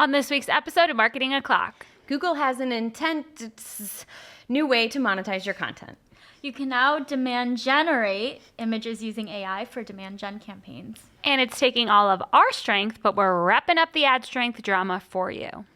On this week's episode of Marketing O'Clock, Google has an new way to monetize your content. You can now demand generate images using AI for demand gen campaigns. and it's taking all of our strength, but we're repping up the ad strength drama for you.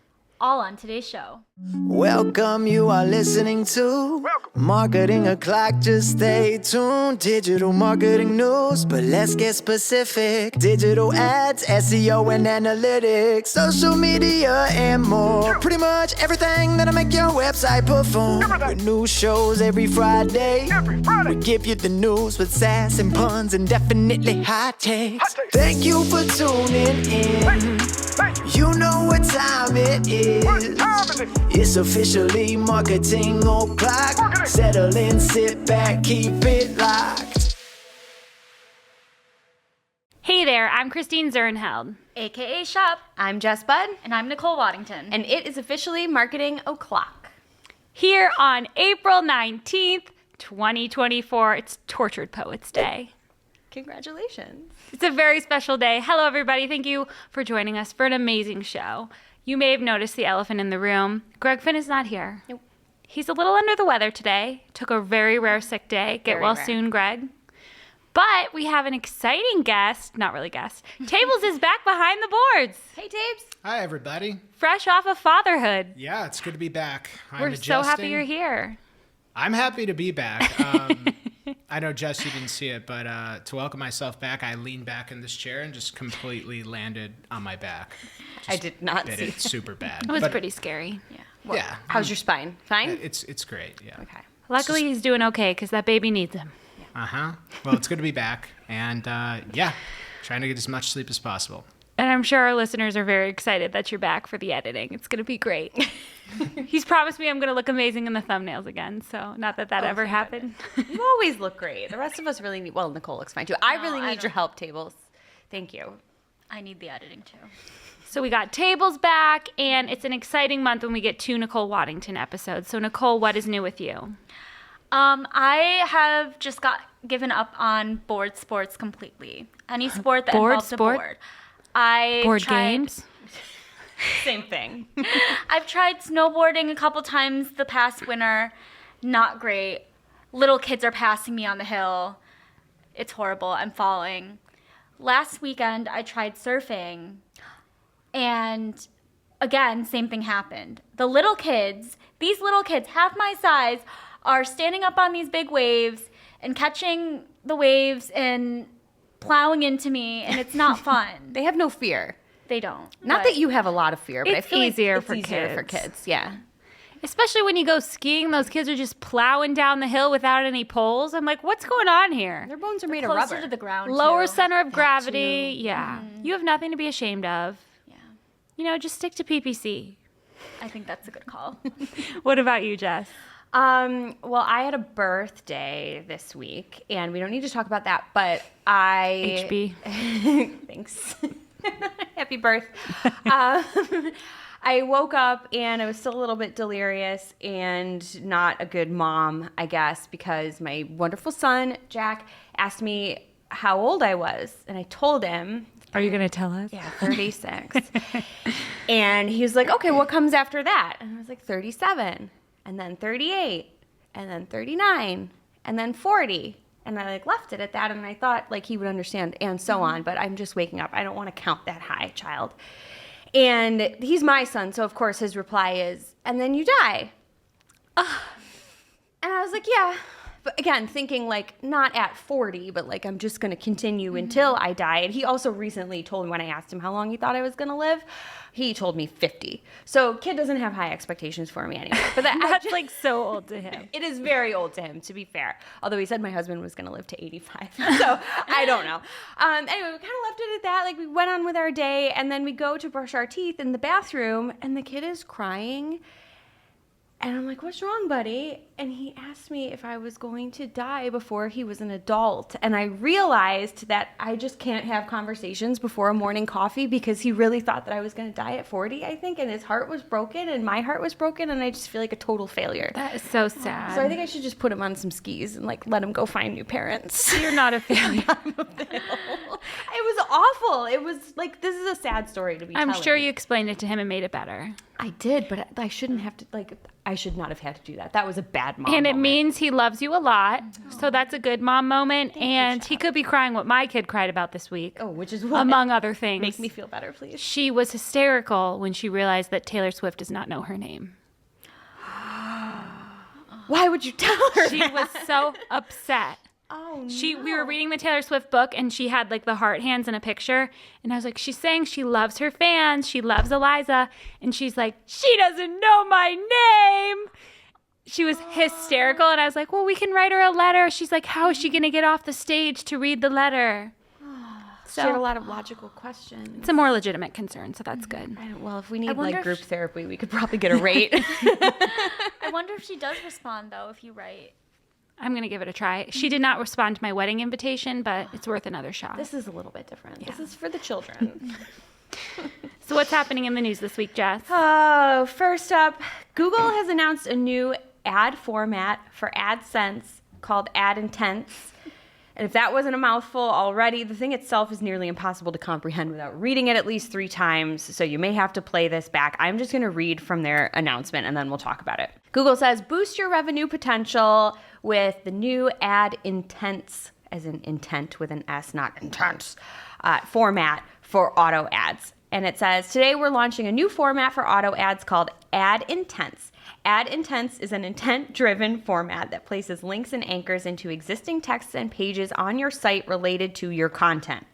All on today's show. Welcome, you are listening to Marketing O'Clock. Just stay tuned. Digital marketing news, but let's get specific. Digital ads, SEO and analytics, social media and more. Pretty much everything that'll make your website perform. With new shows every Friday. We give you the news with sass and puns and definitely hot takes. Thank you for tuning in. You know what time it is. It's officially Marketing O'Clock. Settle in, sit back, keep it locked. Hey there, I'm Christine Zernheld. AKA Shop. I'm Jess Budd, And I'm Nicole Waddington. and it is officially Marketing O'Clock. Here on April 19th, 2024, it's Tortured Poets Day. Congratulations. It's a very special day. Hello, everybody. Thank you for joining us for an amazing show. You may have noticed the elephant in the room. Greg Finn is not here. Nope. He's a little under the weather today. Took a very rare sick day. Get Very well rare. soon, Greg. But we have an exciting guest. Not really guest. Tables is back behind the boards. Hey, Tabes. Hi, everybody. Fresh off of fatherhood. Yeah, it's good to be back. We're so happy you're here. I'm happy to be back. I know, Jess, you didn't see it, but to welcome myself back, I leaned back in this chair and just completely landed on my back. I did not Bit see it super bad. It was But, pretty scary. yeah. How's your spine? Fine? It's great, yeah. Okay. Luckily, he's doing okay because that baby needs him. Uh-huh. Well, it's good to be back. And, yeah, trying to get as much sleep as possible. And I'm sure our listeners are very excited that you're back for the editing. It's going to be great. He's promised me I'm going to look amazing in the thumbnails again. So not that ever thank happened. You always look great. The rest of us really need, well, Nicole looks fine too. I really I need your don't- help, Tables. Thank you. I need the editing too. So we got Tables back, and it's an exciting month when we get 2 Nicole Waddington episodes. So Nicole, what is new with you? I have just given up on board sports completely. Any sport that Board involves sport? a board. I Board tried, games? Same thing. I've tried snowboarding a couple times the past winter. Not great. Little kids are passing me on the hill. It's horrible. I'm falling. Last weekend, I tried surfing. And again, same thing happened. These little kids, half my size, are standing up on these big waves and catching the waves and plowing into me, and it's not fun. They have no fear. They don't. Not but- that you have a lot of fear, but It's I feel easier like for it's easier for kids. kids. Yeah. Especially when you go skiing, those kids are just plowing down the hill without any poles. I'm like, what's going on here? Their bones are made of closer rubber. to the ground. Lower too. center of gravity. Yeah. You have nothing to be ashamed of. Yeah, You know, just stick to PPC. I think that's a good call. What about you, Jess? Well, I had a birthday this week, and we don't need to talk about that, but I... HB. Thanks. Happy birth. I woke up and I was still a little bit delirious and not a good mom, I guess, because my wonderful son, Jack, asked me how old I was. And I told him, Are you going to tell us? yeah, 36. And he was like, okay, what comes after that? And I was like, 37, and then 38, and then 39, and then 40. And I left it at that, and I thought he would understand, and so on. But I'm just waking up. I don't want to count that high, child. And he's my son, so of course his reply is, and then you die. And I was like, yeah. But again, thinking not at 40, but I'm just going to continue until I die. And he also recently told me, when I asked him how long he thought I was going to live, he told me 50. So kid doesn't have high expectations for me anymore. But That's so old to him. it is very old to him, to be fair. Although he said my husband was going to live to 85. So I don't know. Anyway, we kind of left it at that. We went on with our day, and then we go to brush our teeth in the bathroom, and the kid is crying. And I'm like, what's wrong, buddy? And he asked me if I was going to die before he was an adult. And I realized that I just can't have conversations before a morning coffee because he really thought that I was going to die at 40, I think. And his heart was broken and my heart was broken. And I just feel like a total failure. That is so sad. So I think I should just put him on some skis and like let him go find new parents. You're not a failure. It was awful. It was like, this is a sad story to be I'm telling. sure you explained it to him and made it better. I did, but I shouldn't have to, like, I should not have had to do that. That was a bad mom And it moment. means he loves you a lot. So that's a good mom moment. And he could be crying what my kid cried about this week. Oh, which is what? Among other things. Make me feel better, please. She was hysterical when she realized that Taylor Swift does not know her name. Why would you tell her She that? was so upset. Oh, We were reading the Taylor Swift book and she had like the heart hands in a picture. And I was like, she's saying she loves her fans. She loves Eliza. And she's like, she doesn't know my name. She was hysterical. And I was like, well, we can write her a letter. She's like, how is she going to get off the stage to read the letter? She had a lot of logical questions. It's a more legitimate concern. So that's good. Well, if we need wonder like if group therapy, we could probably get a rate. I wonder if she does respond, though, if you write. I'm going to give it a try. She did not respond to my wedding invitation, but it's worth another shot. This is a little bit different. This is for the children. So what's happening in the news this week, Jess? Oh, first up, Google has announced a new ad format for AdSense called Ad Intense. And if that wasn't a mouthful already, the thing itself is nearly impossible to comprehend without reading it at least 3 times, so you may have to play this back. I'm just going to read from their announcement, and then we'll talk about it. Google says, boost your revenue potential with the new Ad Intense, as in intent with an S, not intense, format for auto ads. And it says, today we're launching a new format for auto ads called Ad Intense. Ad Intense is an intent-driven format that places links and anchors into existing texts and pages on your site related to your content.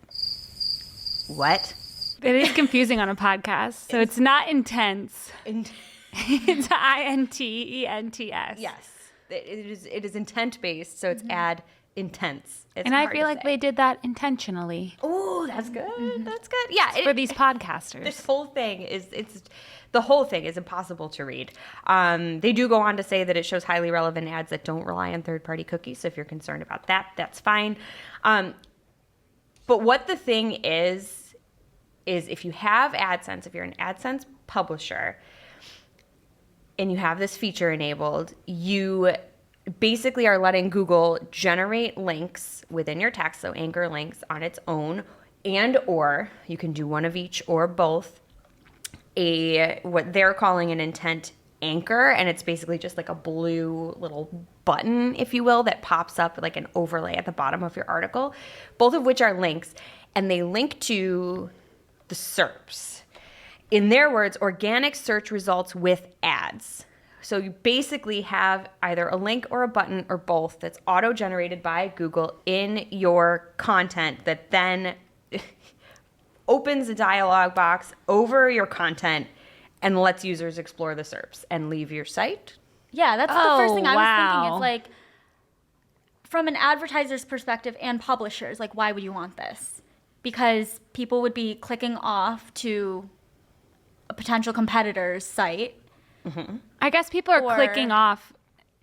What? It is confusing on a podcast. So it's not intense. It's INTENTS. Yes. It is intent-based, so it's Ad Intense. It's And I hard feel to like say. they did that intentionally Oh, that's good. That's good. Yeah. for these podcasters. This whole thing the whole thing is impossible to read. They do go on to say that it shows highly relevant ads that don't rely on third-party cookies. So if you're concerned about that, that's fine. But what the thing is if you have AdSense, if you're an AdSense publisher and you have this feature enabled, you basically are letting Google generate links within your text, so anchor links on its own, and or you can do one of each or both, what they're calling an intent anchor, and it's basically just like a blue little button, if you will, that pops up like an overlay at the bottom of your article, both of which are links, and they link to the SERPs. In their words, organic search results with ads. So you basically have either a link or a button or both that's auto-generated by Google in your content that then opens a dialog box over your content and lets users explore the SERPs and leave your site. Yeah, that's the first thing I was thinking. wow. It's like, from an advertiser's perspective and publishers, like, why would you want this? Because people would be clicking off to a potential competitor's site. Mm-hmm. I guess people are Or- clicking off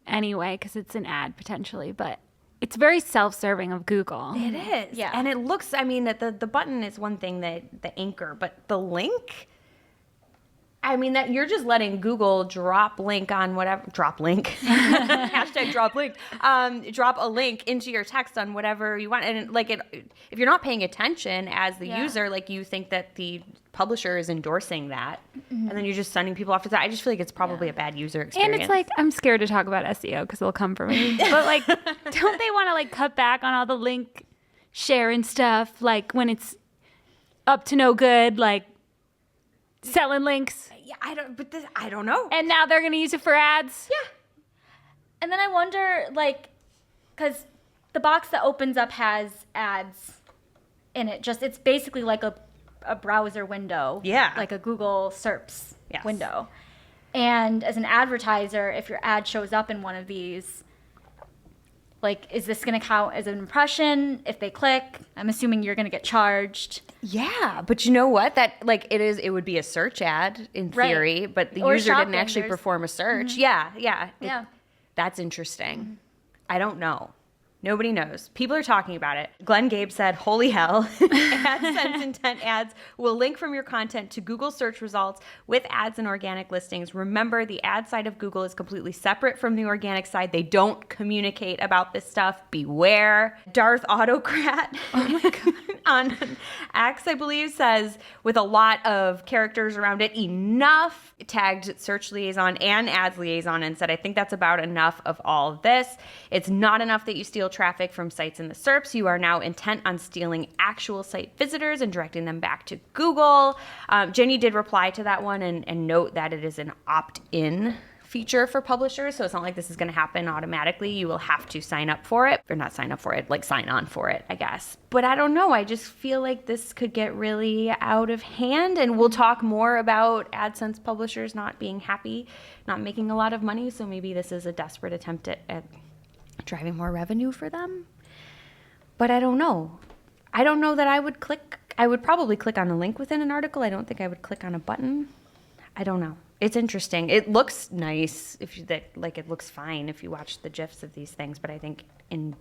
anyway because it's an ad potentially, but it's very self-serving of Google. It is. Yeah. And it looks, I mean, that the button is one thing, that the anchor, but the link, I mean, that you're just letting Google drop link on whatever, drop link, hashtag drop link, drop a link into your text on whatever you want. And like if you're not paying attention as the Yeah. user, like you think that the publisher is endorsing that, and then you're just sending people off to that. I just feel like it's probably a bad user experience. And it's like, I'm scared to talk about SEO because it'll come for me. But like, don't they want to like cut back on all the link sharing stuff? Like when it's up to no good, like selling links. yeah, I don't know. And now they're going to use it for ads. Yeah. And then I wonder, like, because the box that opens up has ads in it. It's basically like a browser window. Yeah. Like a Google SERPs Yes. window. And as an advertiser, if your ad shows up in one of these, Like, is this going to count as an impression if they click? I'm assuming you're going to get charged. Yeah, but you know what? That it would be a search ad in Right. theory, but the Or user didn't shopping, actually there's- perform a search. Yeah. Yeah. That's interesting. I don't know. Nobody knows. People are talking about it. Glenn Gabe said, holy hell, AdSense intent ads will link from your content to Google search results with ads and organic listings. Remember, the ad side of Google is completely separate from the organic side. They don't communicate about this stuff. Beware. Darth Autocrat on X, I believe, says, with a lot of characters around it, enough, tagged search liaison and ads liaison and said, I think that's about enough of all of this. It's not enough that you steal traffic from sites in the SERPs. You are now intent on stealing actual site visitors and directing them back to Google. Jenny did reply to that one and note that it is an opt-in feature for publishers, so it's not like this is going to happen automatically. You will have to sign up for it, or not sign up for it, like sign on for it, I guess. But I don't know. I just feel like this could get really out of hand, and we'll talk more about AdSense publishers not being happy, not making a lot of money, so maybe this is a desperate attempt at driving more revenue for them. But I don't know. I don't know that I would click. I would probably click on a link within an article. I don't think I would click on a button. I don't know. It's interesting. It looks nice it looks fine if you watch the GIFs of these things, but I think on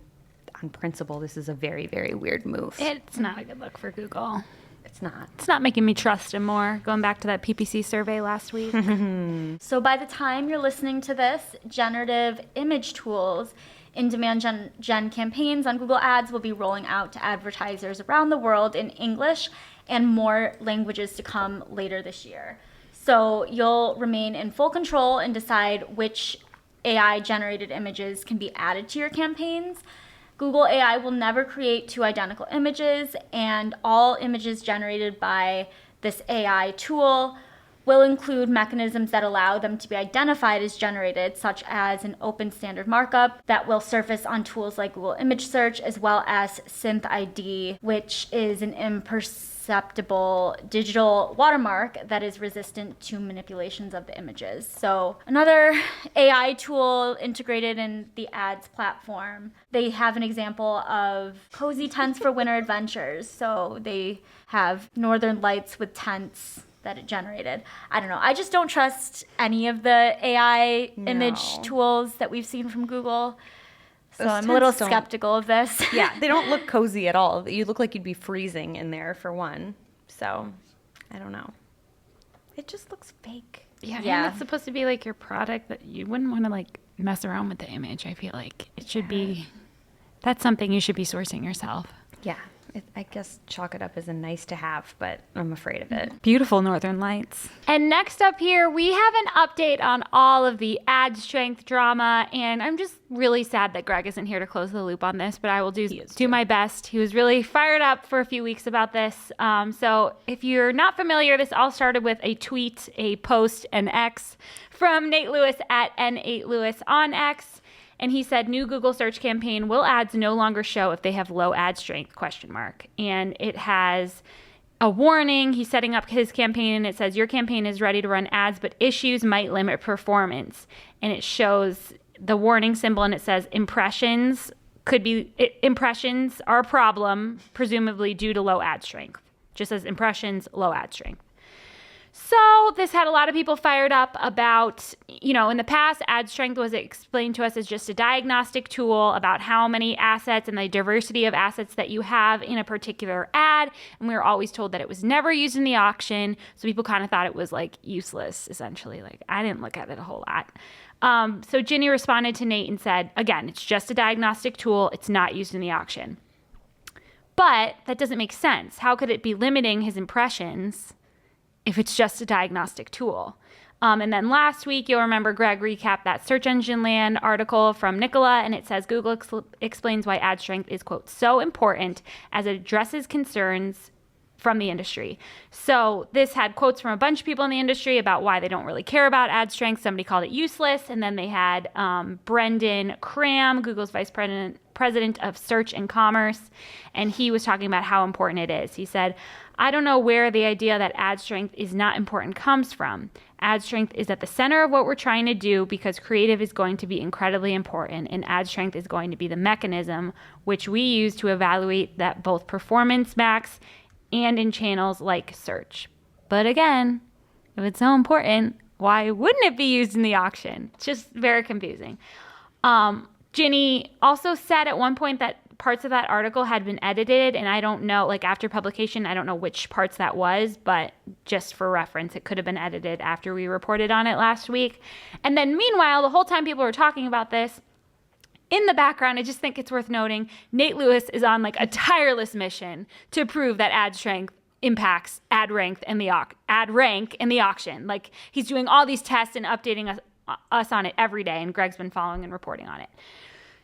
principle this is a very, very weird move. It's not a good look for Google. It's not. It's not making me trust him more. Going back to that PPC survey last week. So by the time you're listening to this, generative image tools in-demand gen campaigns on Google Ads will be rolling out to advertisers around the world in English and more languages to come later this year. So you'll remain in full control and decide which AI-generated images can be added to your campaigns. Google AI will never create two identical images, and all images generated by this AI tool will include mechanisms that allow them to be identified as generated, such as an open standard markup that will surface on tools like Google Image Search, as well as Synth ID, which is an imperceptible digital watermark that is resistant to manipulations of the images. So another AI tool integrated in the ads platform. They have an example of cozy tents for winter adventures. So they have northern lights with tents that it generated. I don't know. I just don't trust any of the AI image tools that we've seen from Google. So Those I'm a little tents don't- skeptical of this. Yeah, they don't look cozy at all. You look like you'd be freezing in there for one. So, I don't know. It just looks fake. Yeah, Yeah. and it's supposed to be like your product that you wouldn't want to like mess around with the image. I feel like it should be, that's something you should be sourcing yourself. Yeah, I guess chalk it up as a nice to have, but I'm afraid of it. Beautiful northern lights. And next up here, we have an update on all of the ad strength drama. And I'm just really sad that Greg isn't here to close the loop on this, but I will do my best. He was really fired up for a few weeks about this. So if you're not familiar, this all started with a tweet, a post, an X from Nate Lewis at N8Lewis on X. And he said, new Google search campaign, will ads no longer show if they have low ad strength, ? And it has a warning. He's setting up his campaign and it says, your campaign is ready to run ads, but issues might limit performance. And it shows the warning symbol and it says impressions are a problem, presumably due to low ad strength. Just says impressions, low ad strength. So this had a lot of people fired up about, in the past, ad strength was explained to us as just a diagnostic tool about how many assets and the diversity of assets that you have in a particular ad. And we were always told that it was never used in the auction. So people kind of thought it was like useless, essentially. Like I didn't look at it a whole lot. So Ginny responded to Nate and said, again, it's just a diagnostic tool. It's not used in the auction. But that doesn't make sense. How could it be limiting his impressions if it's just a diagnostic tool? And then last week, you'll remember Greg recapped that Search Engine Land article from Nicola, and it says Google explains why ad strength is, quote, so important as it addresses concerns from the industry. So this had quotes from a bunch of people in the industry about why they don't really care about ad strength. Somebody called it useless. And then they had Brendan Cram, Google's vice president of search and commerce. And he was talking about how important it is. He said, I don't know where the idea that ad strength is not important comes from. Ad strength is at the center of what we're trying to do because creative is going to be incredibly important, and ad strength is going to be the mechanism which we use to evaluate that both performance max and in channels like search. But again, if it's so important, why wouldn't it be used in the auction? It's just very confusing. Ginny also said at one point that parts of that article had been edited, and I don't know, like after publication, I don't know which parts that was, but just for reference, it could have been edited after we reported on it last week. And then meanwhile, the whole time people were talking about this, in the background, I just think it's worth noting, Nate Lewis is on like a tireless mission to prove that ad strength impacts ad rank in the auction. Like he's doing all these tests and updating us on it every day, and Greg's been following and reporting on it.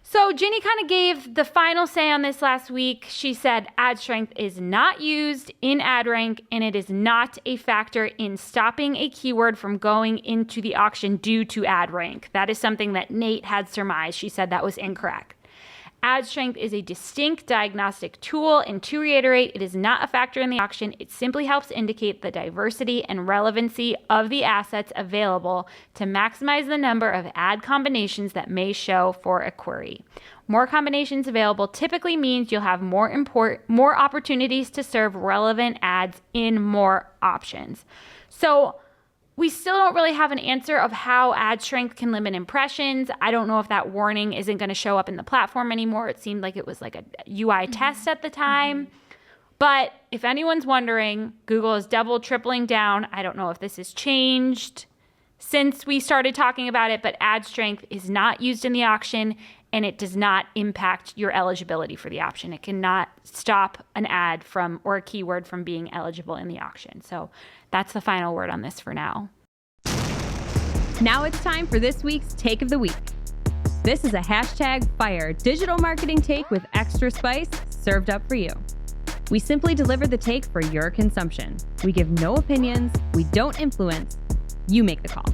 So Ginny kind of gave the final say on this last week. She said ad strength is not used in ad rank, and it is not a factor in stopping a keyword from going into the auction due to ad rank. That is something that Nate had surmised. She said that was incorrect. Ad strength is a distinct diagnostic tool, and to reiterate, it is not a factor in the auction. It simply helps indicate the diversity and relevancy of the assets available to maximize the number of ad combinations that may show for a query. More combinations available typically means you'll have more opportunities to serve relevant ads in more options. So we still don't really have an answer of how ad strength can limit impressions. I don't know if that warning isn't going to show up in the platform anymore. It seemed like it was like a UI test at the time. But if anyone's wondering, Google is tripling down. I don't know if this has changed since we started talking about it, but ad strength is not used in the auction, and it does not impact your eligibility for the auction. It cannot stop an ad from or a keyword from being eligible in the auction. So that's the final word on this for now. Now it's time for this week's Take of the Week. This is a #fire digital marketing take with extra spice served up for you. We simply deliver the take for your consumption. We give no opinions, we don't influence, you make the call.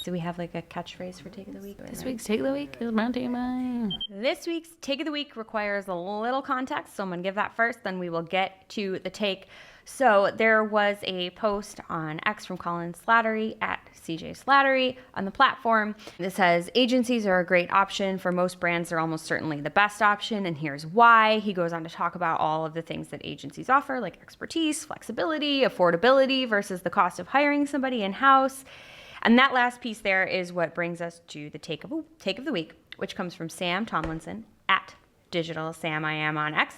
Do we have like a catchphrase for Take of the Week? This week's Take of the Week is brought to you by... This week's Take of the Week requires a little context, so I'm going to give that first, then we will get to the take. So there was a post on X from Colin Slattery at CJ Slattery on the platform. This says, agencies are a great option. For most brands, they're almost certainly the best option, and here's why. He goes on to talk about all of the things that agencies offer, like expertise, flexibility, affordability versus the cost of hiring somebody in-house. And that last piece there is what brings us to the take of the week, which comes from Sam Tomlinson at Digital Sam I Am on X,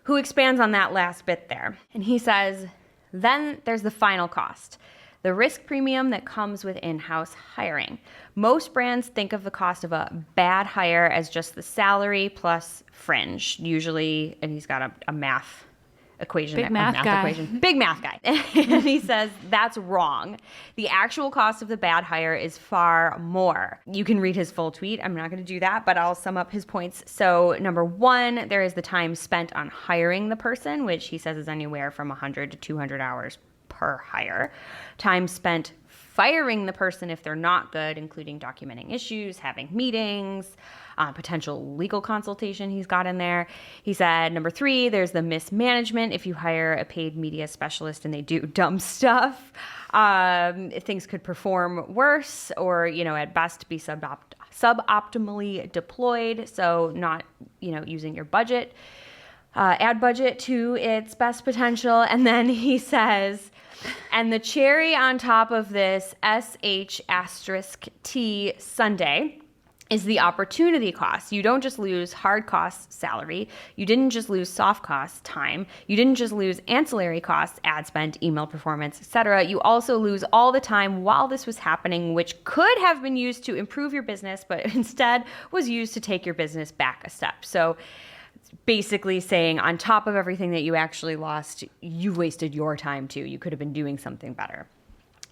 who expands on that last bit there. And he says, then there's the final cost, the risk premium that comes with in-house hiring. Most brands think of the cost of a bad hire as just the salary plus fringe, usually, and he's got a math equation. Big math guy. Big math guy. And he says that's wrong. The actual cost of the bad hire is far more. You can read his full tweet. I'm not going to do that, but I'll sum up his points. So number one, there is the time spent on hiring the person, which he says is anywhere from 100 to 200 hours per hire. Time spent firing the person if they're not good, including documenting issues, having meetings, potential legal consultation he's got in there. He said, number three, there's the mismanagement. If you hire a paid media specialist and they do dumb stuff, things could perform worse or, at best be suboptimally deployed. So not, using your budget, ad budget to its best potential. And then he says, and the cherry on top of this SH*T Sunday is the opportunity cost. You don't just lose hard costs, salary. You didn't just lose soft costs, time. You didn't just lose ancillary costs, ad spend, email performance, etc. You also lose all the time while this was happening, which could have been used to improve your business, but instead was used to take your business back a step. So basically saying on top of everything that you actually lost, you wasted your time too. You could have been doing something better.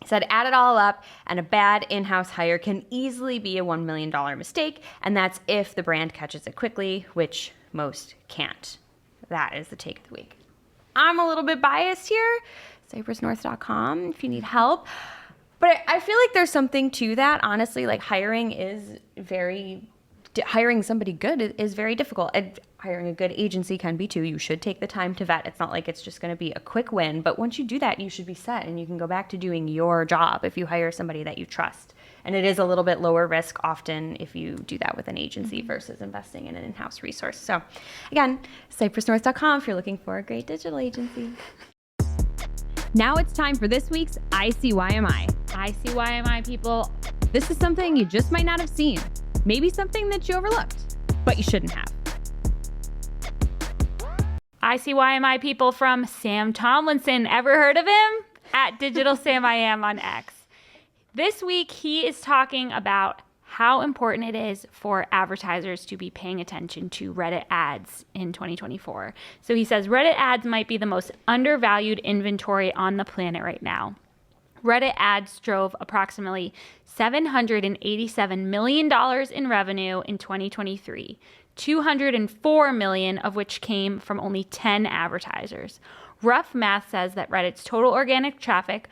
He said, add it all up, and a bad in-house hire can easily be a $1 million mistake, and that's if the brand catches it quickly, which most can't. That is the take of the week. I'm a little bit biased here. CypressNorth.com if you need help. But I feel like there's something to that. Honestly, like hiring somebody good is very difficult. And hiring a good agency can be too. You should take the time to vet. It's not like it's just going to be a quick win, but once you do that, you should be set and you can go back to doing your job if you hire somebody that you trust. And it is a little bit lower risk often if you do that with an agency versus investing in an in-house resource. So again, cypressnorth.com if you're looking for a great digital agency. Now it's time for this week's ICYMI. ICYMI people. This is something you just might not have seen. Maybe something that you overlooked, but you shouldn't have. ICYMI people from Sam Tomlinson. Ever heard of him? At Digital Sam I Am on X. This week, he is talking about how important it is for advertisers to be paying attention to Reddit ads in 2024. So he says Reddit ads might be the most undervalued inventory on the planet right now. Reddit ads drove approximately $787 million in revenue in 2023, $204 million of which came from only 10 advertisers. Rough math says that Reddit's total organic traffic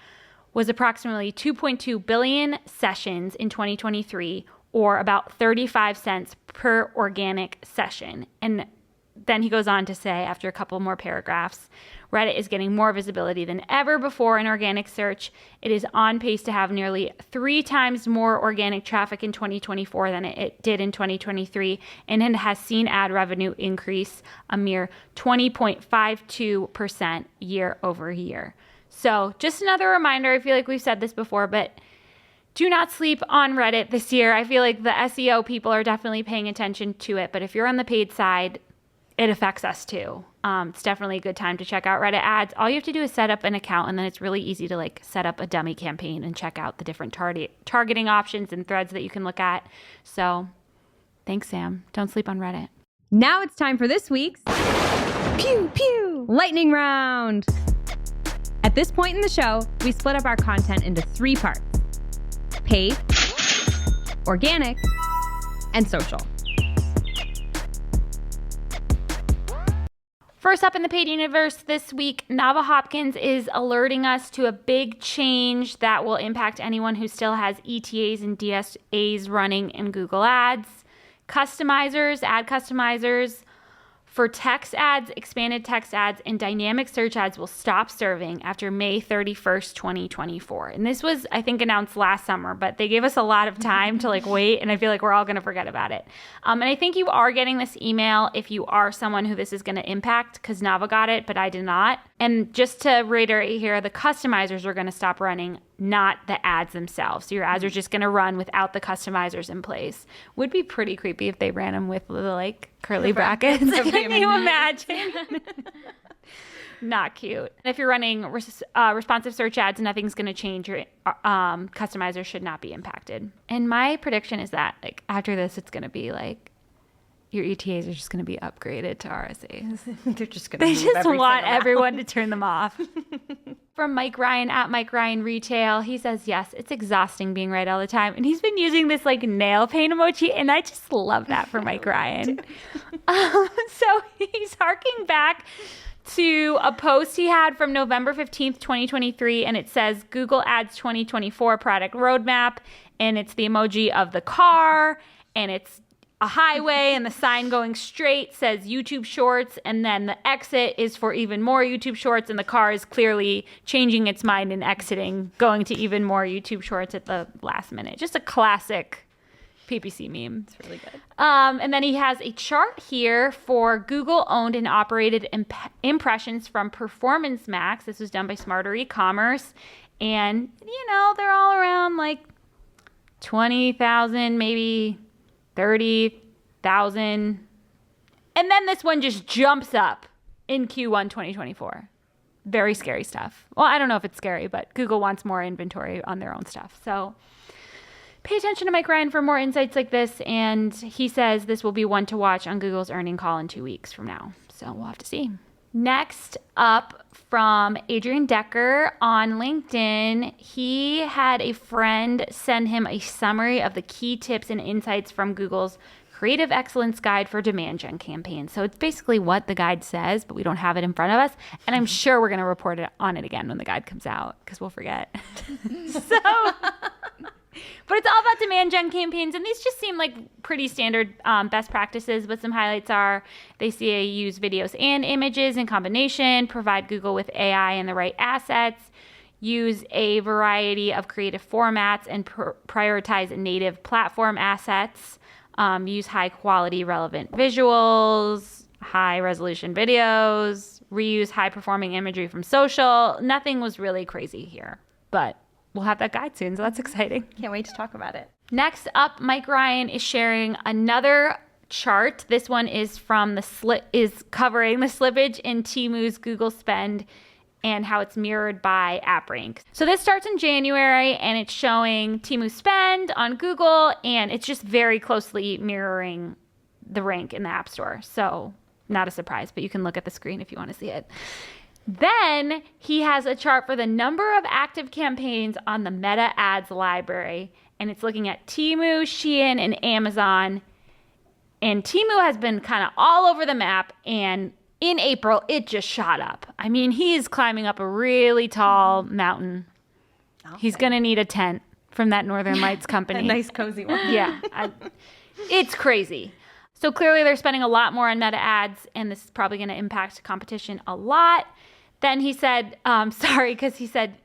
was approximately 2.2 billion sessions in 2023, or about 35 cents per organic session. And then he goes on to say, after a couple more paragraphs, Reddit is getting more visibility than ever before in organic search. It is on pace to have nearly 3 times more organic traffic in 2024 than it did in 2023, and it has seen ad revenue increase a mere 20.52% year over year. So just another reminder, I feel like we've said this before, but do not sleep on Reddit this year. I feel like the SEO people are definitely paying attention to it, but if you're on the paid side, it affects us too. It's definitely a good time to check out Reddit ads. All you have to do is set up an account, and then it's really easy to set up a dummy campaign and check out the different targeting options and threads that you can look at. So thanks, Sam. Don't sleep on Reddit. Now it's time for this week's Pew Pew Lightning Round. At this point in the show, we split up our content into 3 parts: paid, organic, and social. First up in the paid universe this week, Nava Hopkins is alerting us to a big change that will impact anyone who still has ETAs and DSAs running in Google Ads. Customizers, ad customizers for text ads, expanded text ads, and dynamic search ads will stop serving after May 31st, 2024. And this was, I think, announced last summer, but they gave us a lot of time to wait, and I feel like we're all going to forget about it. And I think you are getting this email if you are someone who this is going to impact, because Nava got it, but I did not. And just to reiterate here, the customizers are going to stop running, not the ads themselves. So your ads are just going to run without the customizers in place. Would be pretty creepy if they ran them with the curly brackets. Can you imagine? Not cute. And if you're running responsive search ads, nothing's going to change. Your customizers should not be impacted. And my prediction is that after this, it's going to be your ETAs are just going to be upgraded to RSAs. They're just going to They just want everyone to turn them off. From Mike Ryan at Mike Ryan Retail, he says, yes, it's exhausting being right all the time. And he's been using this nail paint emoji, and I just love that for Mike Ryan. So he's harking back to a post he had from November 15th, 2023, and it says Google Ads 2024 product roadmap, and it's the emoji of the car, and it's a highway, and the sign going straight says YouTube Shorts, and then the exit is for even more YouTube Shorts, and the car is clearly changing its mind and exiting, going to even more YouTube Shorts at the last minute. Just a classic PPC meme. It's really good. And then he has a chart here for Google owned and operated impressions from Performance Max. This was done by Smarter E-commerce, and they're all around 20,000, maybe 30,000. And then this one just jumps up in Q1 2024. Very scary stuff. Well, I don't know if it's scary, but Google wants more inventory on their own stuff. So pay attention to Mike Ryan for more insights like this. And he says this will be one to watch on Google's earnings call in 2 weeks from now. So we'll have to see. Next up, from Adrian Decker on LinkedIn, he had a friend send him a summary of the key tips and insights from Google's Creative Excellence Guide for Demand Gen campaigns. So it's basically what the guide says, but we don't have it in front of us. And I'm sure we're going to report on it again when the guide comes out, because we'll forget. But But it's all about demand gen campaigns, and these just seem like pretty standard best practices, but some highlights are they say use videos and images in combination, provide Google with AI and the right assets, use a variety of creative formats, and prioritize native platform assets, use high-quality relevant visuals, high-resolution videos, reuse high-performing imagery from social. Nothing was really crazy here, but we'll have that guide soon, so that's exciting. Can't wait to talk about it. Next up, Mike Ryan is sharing another chart. This one is from is covering the slippage in Temu's Google spend and how it's mirrored by app rank. So this starts in January, and it's showing Temu spend on Google, and it's just very closely mirroring the rank in the App Store. So not a surprise, but you can look at the screen if you want to see it. Then he has a chart for the number of active campaigns on the Meta Ads library, and it's looking at Temu, Shein, and Amazon. And Temu has been kind of all over the map, and in April, it just shot up. I mean, he's climbing up a really tall mountain. Okay. He's going to need a tent from that Northern Lights company. A nice, cozy one. Yeah. It's crazy. So clearly they're spending a lot more on Meta Ads, and this is probably going to impact competition a lot. Then he said, because he said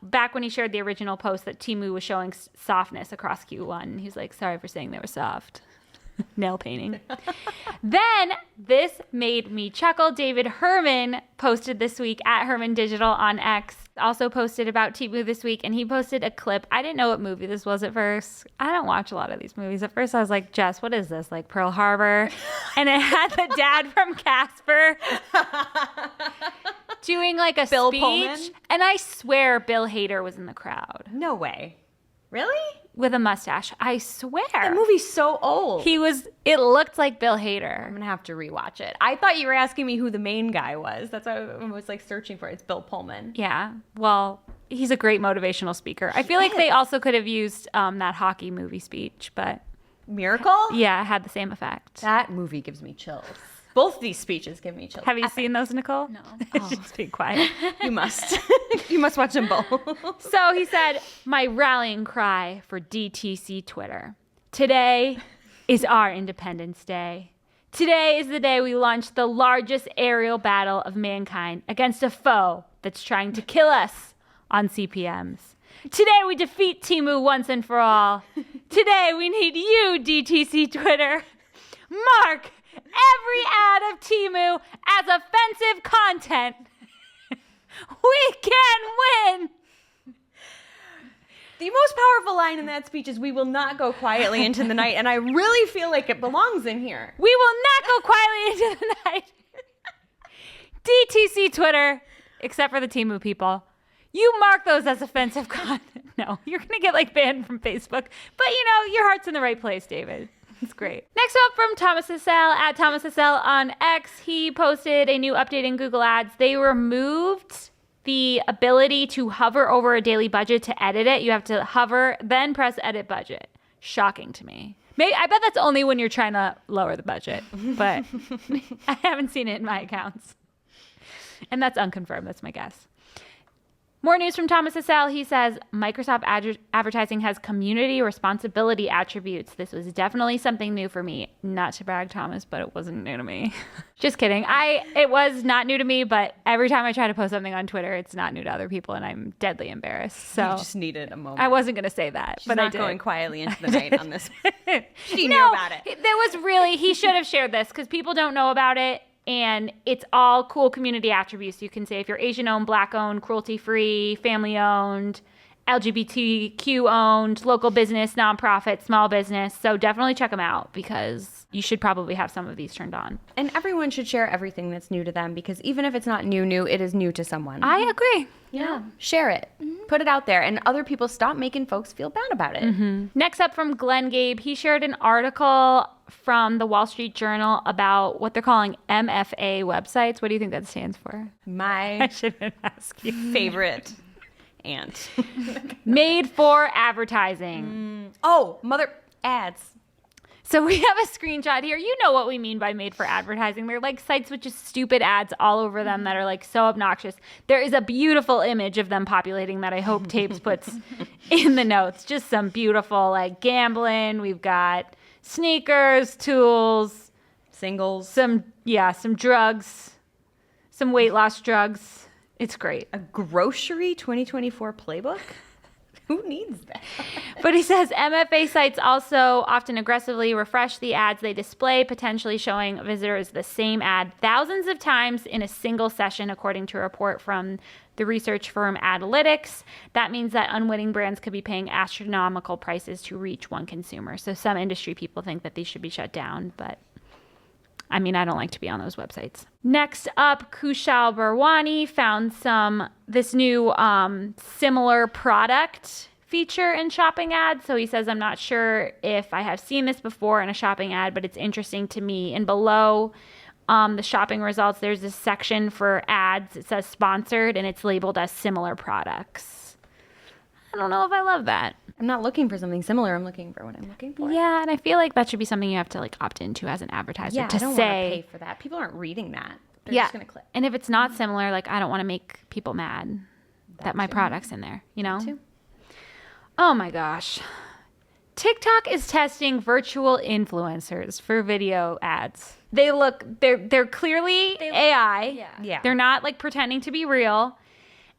back when he shared the original post that Temu was showing softness across Q1, he's like, sorry for saying they were soft. Nail painting. Then this made me chuckle. David Herman posted this week at Herman Digital on X. Also posted about Temu this week, and he posted a clip. I didn't know what movie this was at first. I don't watch a lot of these movies. At first I was like, Jess, what is this? Like Pearl Harbor? And it had the dad from Casper doing like a Bill speech. Pullman? And I swear Bill Hader was in the crowd. No way. Really? With a mustache. I swear. That movie's so old. It looked like Bill Hader. I'm going to have to rewatch it. I thought you were asking me who the main guy was. That's what I was like searching for. It's Bill Pullman. Yeah. Well, he's a great motivational speaker. I feel like they also could have used that hockey movie speech, but Miracle? yeah, it had the same effect. That movie gives me chills. Both these speeches give me chills. Have you seen those, Nicole? No. Just be quiet. You must. You must watch them both. So he said, my rallying cry for DTC Twitter. Today is our Independence Day. Today is the day we launched the largest aerial battle of mankind against a foe that's trying to kill us on CPMs. Today we defeat Temu once and for all. Today we need you, DTC Twitter. Mark every ad of Temu as offensive content. We can win. The most powerful line in that speech is, we will not go quietly into the night. And I really feel like it belongs in here. We will not go quietly into the night. DTC Twitter, except for the Temu people. You mark those as offensive content. No, you're going to get like banned from Facebook. But you know, your heart's in the right place, David. It's great. Next up from Thomas Hassell at Thomas Hassell on X. He posted a new update in Google Ads. They removed the ability to hover over a daily budget to edit it. You have to hover, then press edit budget. Shocking to me. I bet that's only when you're trying to lower the budget, but I haven't seen it in my accounts. And that's unconfirmed. That's my guess. More news from Thomas Hassell. He says Microsoft advertising has community responsibility attributes. This was definitely something new for me. Not to brag, Thomas, but it wasn't new to me. Just kidding. It was not new to me, but every time I try to post something on Twitter, it's not new to other people, and I'm deadly embarrassed. So You just needed a moment. I wasn't going to say that, She's but not I did. going quietly into the night on this. She knew No, about it. He should have shared this because people don't know about it. And it's all cool community attributes. You can say if you're Asian-owned, Black-owned, cruelty-free, family-owned, LGBTQ-owned, local business, nonprofit, small business. So definitely check them out because you should probably have some of these turned on. And everyone should share everything that's new to them, because even if it's not new, it is new to someone. I agree. Yeah. Share it. Mm-hmm. Put it out there. And other people stop making folks feel bad about it. Mm-hmm. Next up from Glenn Gabe, he shared an article from the Wall Street Journal about what they're calling MFA websites. What do you think that stands for? I My shouldn't ask you. favorite aunt. Made for advertising. Oh, mother ads. So we have a screenshot here. You know what we mean by made for advertising. They're like sites with just stupid ads all over them that are like so obnoxious. There is a beautiful image of them populating that I hope Tapes puts in the notes. Just some beautiful like gambling. We've got sneakers, tools, Singles. some drugs, some weight loss drugs. It's great. A grocery 2024 playbook? Who needs that? But he says MFA sites also often aggressively refresh the ads they display, potentially showing visitors the same ad thousands of times in a single session, according to a report from the research firm Analytics. That means that unwitting brands could be paying astronomical prices to reach one consumer. So some industry people think that these should be shut down, but I mean, I don't like to be on those websites. Next up, Kushal Barwani found this new similar product feature in shopping ads. So he says, I'm not sure if I have seen this before in a shopping ad, but it's interesting to me. And below the shopping results, there's this section for ads. It says sponsored, and it's labeled as similar products. I don't know if I love that. I'm not looking for something similar. I'm looking for what I'm looking for. Yeah, and I feel like that should be something you have to like opt into as an advertiser Yeah, to I don't want say. to pay for that. People aren't reading that. They're Yeah, just going to click. and if it's not similar, like I don't want to make people mad that my product's in there, you know? too. Oh my gosh. TikTok is testing virtual influencers for video ads. They're clearly AI. Yeah. They're not like pretending to be real.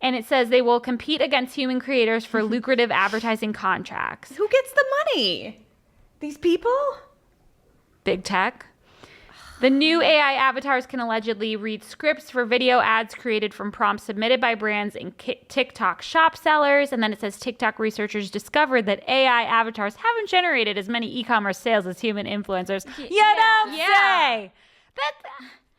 And it says they will compete against human creators for lucrative advertising contracts. Who gets the money? These people? Big tech. The new AI avatars can allegedly read scripts for video ads created from prompts submitted by brands and TikTok shop sellers. And then it says TikTok researchers discovered that AI avatars haven't generated as many e-commerce sales as human influencers. You don't say.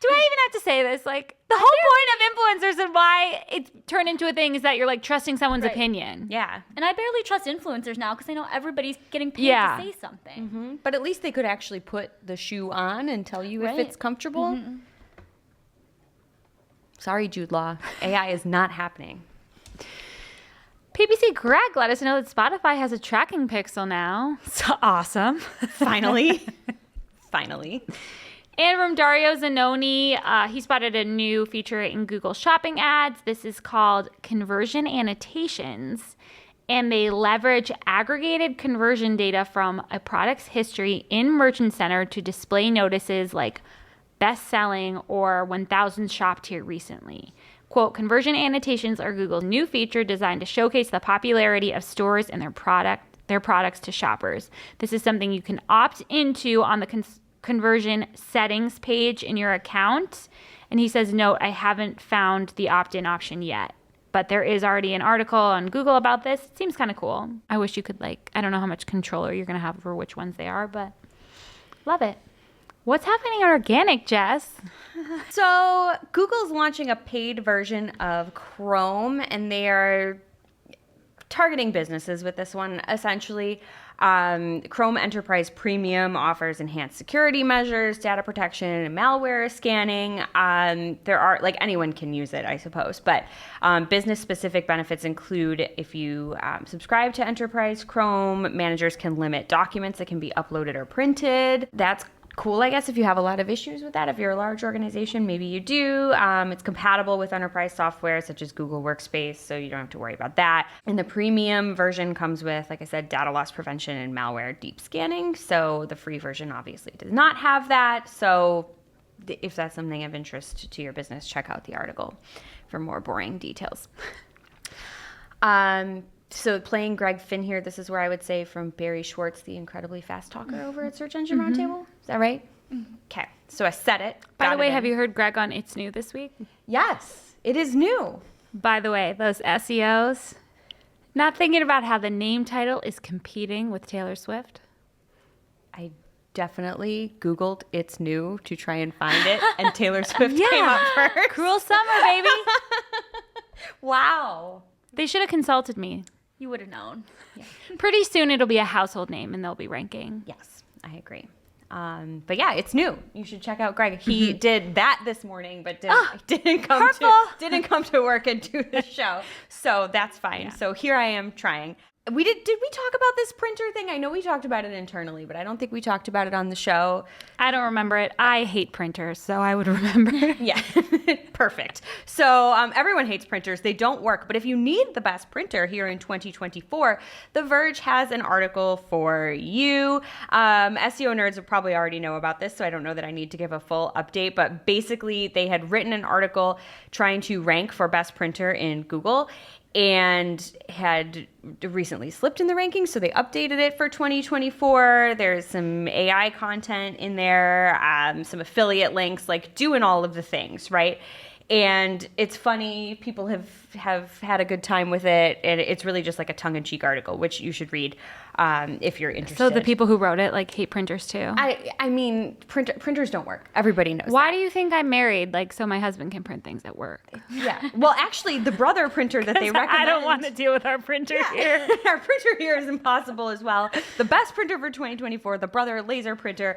Do I even have to say this? Like, the whole point of influencers and why it's turned into a thing is that you're like trusting someone's opinion. Yeah. And I barely trust influencers now because I know everybody's getting paid Yeah. to say something. But at least they could actually put the shoe on and tell you if it's comfortable. Sorry, Jude Law. AI is not happening. PPC Greg let us know that Spotify has a tracking pixel now. It's awesome. Finally. Finally. And from Dario Zanoni, he spotted a new feature in Google Shopping ads. This is called conversion annotations. And they leverage aggregated conversion data from a product's history in Merchant Center to display notices like best selling or 1,000 shopped here recently. Quote, conversion annotations are Google's new feature designed to showcase the popularity of stores and their products to shoppers. This is something you can opt into on the conversion settings page in your account. And he says, note, I haven't found the opt-in option yet, but there is already an article on Google about this. It seems kind of cool. I wish you could I don't know how much control you're going to have over which ones they are, but love it. What's happening in organic, Jess? So Google's launching a paid version of Chrome, and they are targeting businesses with this one, essentially. Chrome Enterprise Premium offers enhanced security measures, data protection, and malware scanning. There are, anyone can use it, I suppose, but business-specific benefits include if you subscribe to Enterprise Chrome, managers can limit documents that can be uploaded or printed. That's cool, I guess, if you have a lot of issues with that. If you're a large organization, maybe you do. It's compatible with enterprise software such as Google Workspace, so you don't have to worry about that. And the premium version comes with, like I said, data loss prevention and malware deep scanning. So the free version obviously does not have that. So if that's something of interest to your business, check out the article for more boring details. So playing Greg Finn here, this is where I would say from Barry Schwartz, the incredibly fast talker over at Search Engine Roundtable. Is that right? Okay. So I said it. By the way, have you heard Greg on It's New this week? Yes, it is new. By the way, those SEOs, not thinking about how the name title is competing with Taylor Swift. I definitely Googled It's New to try and find it, and Taylor Swift came up first. Cruel Summer, baby. Wow. They should have consulted me. You would have known. Pretty soon it'll be a household name and they'll be ranking. Yes, I agree. But yeah, it's new. You should check out Greg. He did that this morning, but didn't come to work and do the show. So that's fine. Yeah. So here I am trying. Did we talk about this printer thing? I know we talked about it internally, but I don't think we talked about it on the show. I don't remember it. I hate printers, so I would remember. Yeah, perfect. So everyone hates printers. They don't work. But if you need the best printer here in 2024, The Verge has an article for you. SEO nerds will probably already know about this, so I don't know that I need to give a full update. But basically, they had written an article trying to rank for best printer in Google, and had recently slipped in the rankings, so they updated it for 2024. There's some AI content in there, some affiliate links, like doing all of the things, right? And it's funny, people have had a good time with it, and it's really just like a tongue-in-cheek article, which you should read if you're interested. So the people who wrote it like hate printers too? I mean, printers don't work. Everybody knows Why that. do you think I'm married? Like, so my husband can print things at work. Yeah. Well, actually, the Brother printer that they recommend... I don't want to deal with our printer here. Our printer here is impossible as well. The best printer for 2024, the Brother laser printer.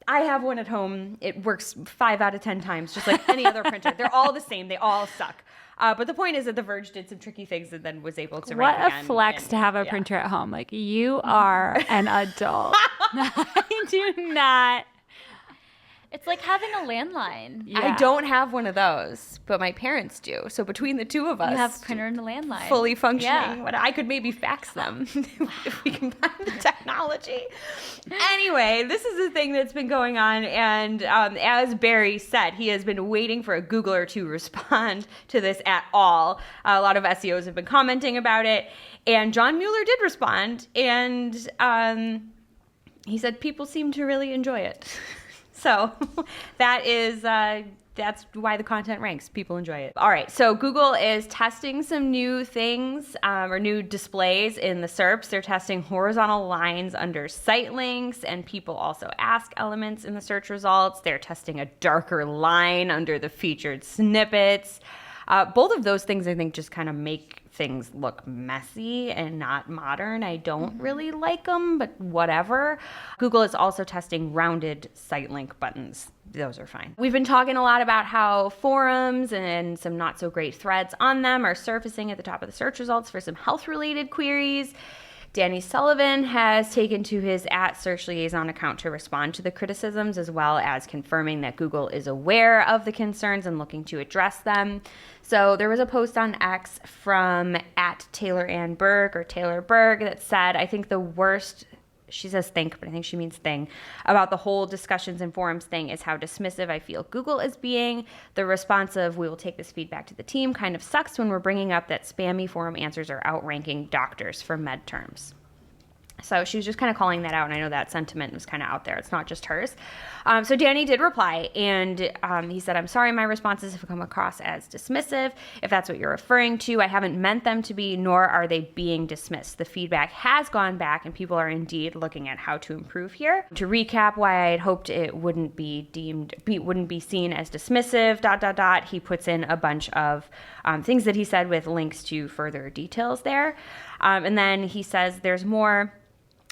I have one at home. It works 5 out of 10 times, just like any other printer. They're all the same. They all suck. But the point is that The Verge did some tricky things and then was able to rank What a again. flex to have a printer at home. Like, you are an adult. I do not. It's like having a landline. Yeah. I don't have one of those, but my parents do. So between the two of us, You have a printer and a landline. fully functioning. Yeah. What I could maybe fax them if we combine the technology. Anyway, this is a thing that's been going on, and as Barry said, he has been waiting for a Googler to respond to this at all. A lot of SEOs have been commenting about it, and John Mueller did respond, and he said people seem to really enjoy it. So that's why the content ranks. People enjoy it. All right, so Google is testing some new things or new displays in the SERPs. They're testing horizontal lines under site links, and people also ask elements in the search results. They're testing a darker line under the featured snippets. Both of those things, I think, just kind of make things look messy and not modern. I don't really like them, but whatever. Google is also testing rounded site link buttons. Those are fine. We've been talking a lot about how forums and some not so great threads on them are surfacing at the top of the search results for some health-related queries. Danny Sullivan has taken to his @SearchLiaison account to respond to the criticisms, as well as confirming that Google is aware of the concerns and looking to address them. So there was a post on X from @TaylorAnnBerg or Taylor Berg that said, I think the worst, she says think, but I think she means thing, about the whole discussions and forums thing is how dismissive I feel Google is being. The response of, we will take this feedback to the team, kind of sucks when we're bringing up that spammy forum answers are outranking doctors for med terms. So she was just kind of calling that out, and I know that sentiment was kind of out there. It's not just hers. So Danny did reply, and he said, I'm sorry my responses have come across as dismissive. If that's what you're referring to, I haven't meant them to be, nor are they being dismissed. The feedback has gone back, and people are indeed looking at how to improve here. To recap why I had hoped it wouldn't be seen as dismissive, ... He puts in a bunch of things that he said with links to further details there. And then he says there's more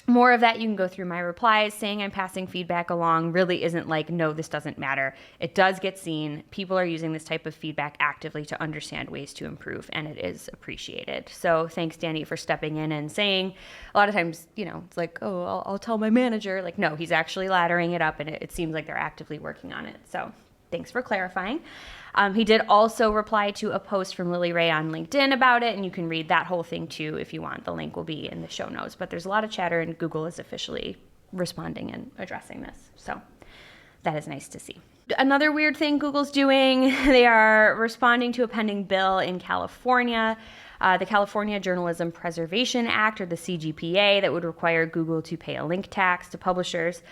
of that. You can go through my replies. Saying I'm passing feedback along really isn't like, no, this doesn't matter. It does get seen. People are using this type of feedback actively to understand ways to improve, and it is appreciated. So thanks, Danny, for stepping in and saying, a lot of times, it's like, oh, I'll tell my manager. Like, no, he's actually laddering it up, and it seems like they're actively working on it. So thanks for clarifying. He did also reply to a post from Lily Ray on LinkedIn about it, and you can read that whole thing too if you want. The link will be in the show notes. But there's a lot of chatter, and Google is officially responding and addressing this. So that is nice to see. Another weird thing Google's doing, they are responding to a pending bill in California, the California Journalism Preservation Act, or the CGPA, that would require Google to pay a link tax to publishers.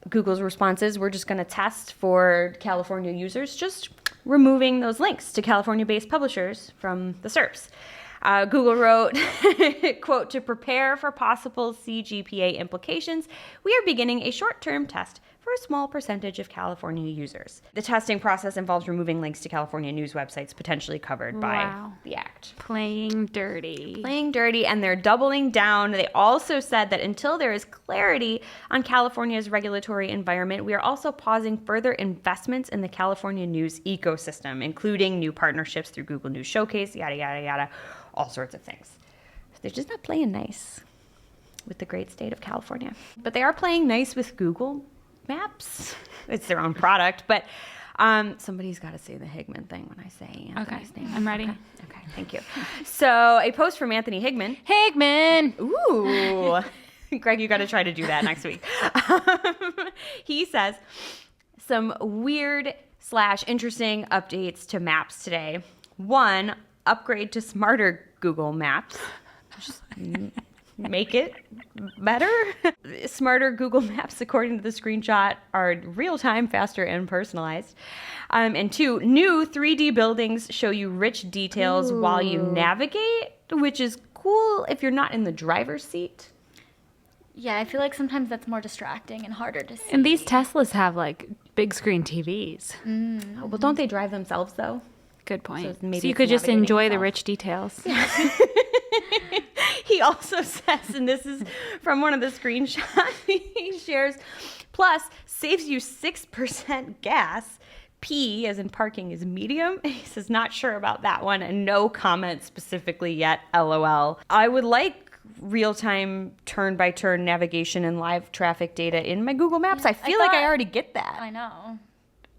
Google's response is, we're just going to test for California users, just removing those links to California-based publishers from the SERPs. Google wrote, quote, to prepare for possible CGPA implications, we are beginning a short-term test for a small percentage of California users. The testing process involves removing links to California news websites potentially covered by the act. Playing dirty. And they're doubling down. They also said that until there is clarity on California's regulatory environment, we are also pausing further investments in the California news ecosystem, including new partnerships through Google News Showcase, yada, yada, yada, all sorts of things. They're just not playing nice with the great state of California. But they are playing nice with Google Maps. It's their own product, but somebody's got to say the Higman thing when I say Anthony's name. I'm ready. Okay, thank you. So a post from Anthony Higman. Higman! Ooh. Greg, you got to try to do that next week. He says, some weird / interesting updates to maps today. 1, upgrade to smarter Google Maps. Just make it better. Smarter Google Maps, according to the screenshot, are real-time, faster, and personalized. And 2, new 3D buildings show you rich details while you navigate, which is cool if you're not in the driver's seat. Yeah, I feel like sometimes that's more distracting and harder to see. And these Teslas have like big screen TVs. Well, don't they drive themselves, though? Good point. So So, maybe you it's could just navigating enjoy the itself. rich details. He also says, and this is from one of the screenshots he shares, plus saves you 6% gas. P, as in parking, is medium. He says, not sure about that one, and no comment specifically yet, LOL. I would like real-time turn-by-turn navigation and live traffic data in my Google Maps. I feel like I already get that. I know.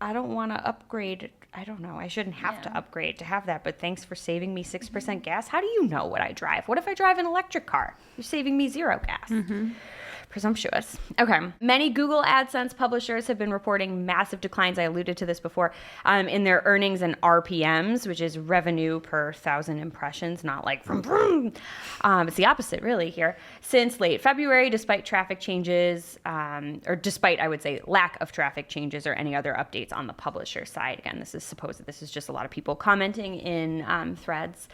I don't want to upgrade. I don't know. I shouldn't have to upgrade to have that, but thanks for saving me 6% gas. How do you know what I drive? What if I drive an electric car? You're saving me 0 gas. Presumptuous. Okay. Many Google AdSense publishers have been reporting massive declines. I alluded to this before in their earnings and RPMs, which is revenue per 1,000 impressions, not like from vroom. It's the opposite really here. Since late February, despite traffic changes, or despite, I would say, lack of traffic changes or any other updates on the publisher side. Again, this is just a lot of people commenting in threads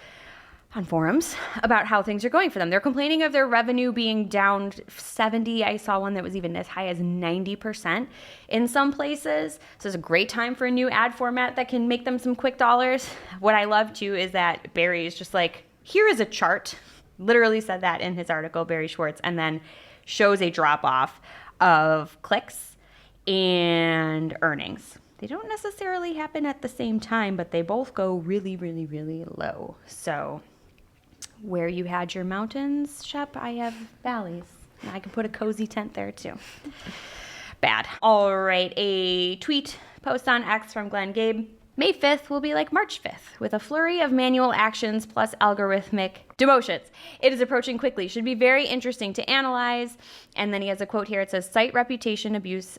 on forums about how things are going for them. They're complaining of their revenue being down 70. I saw one that was even as high as 90% in some places. So it's a great time for a new ad format that can make them some quick dollars. What I love too is that Barry is just like, here is a chart. Literally said that in his article, Barry Schwartz, and then shows a drop off of clicks and earnings. They don't necessarily happen at the same time, but they both go really, really, really low. So where you had your mountains, Shep, I have valleys. I can put a cozy tent there too. Bad. All right, a tweet post on X from Glenn Gabe. May 5th will be like March 5th, with a flurry of manual actions plus algorithmic demotions. It is approaching quickly. Should be very interesting to analyze. And then he has a quote here. It says, site reputation abuse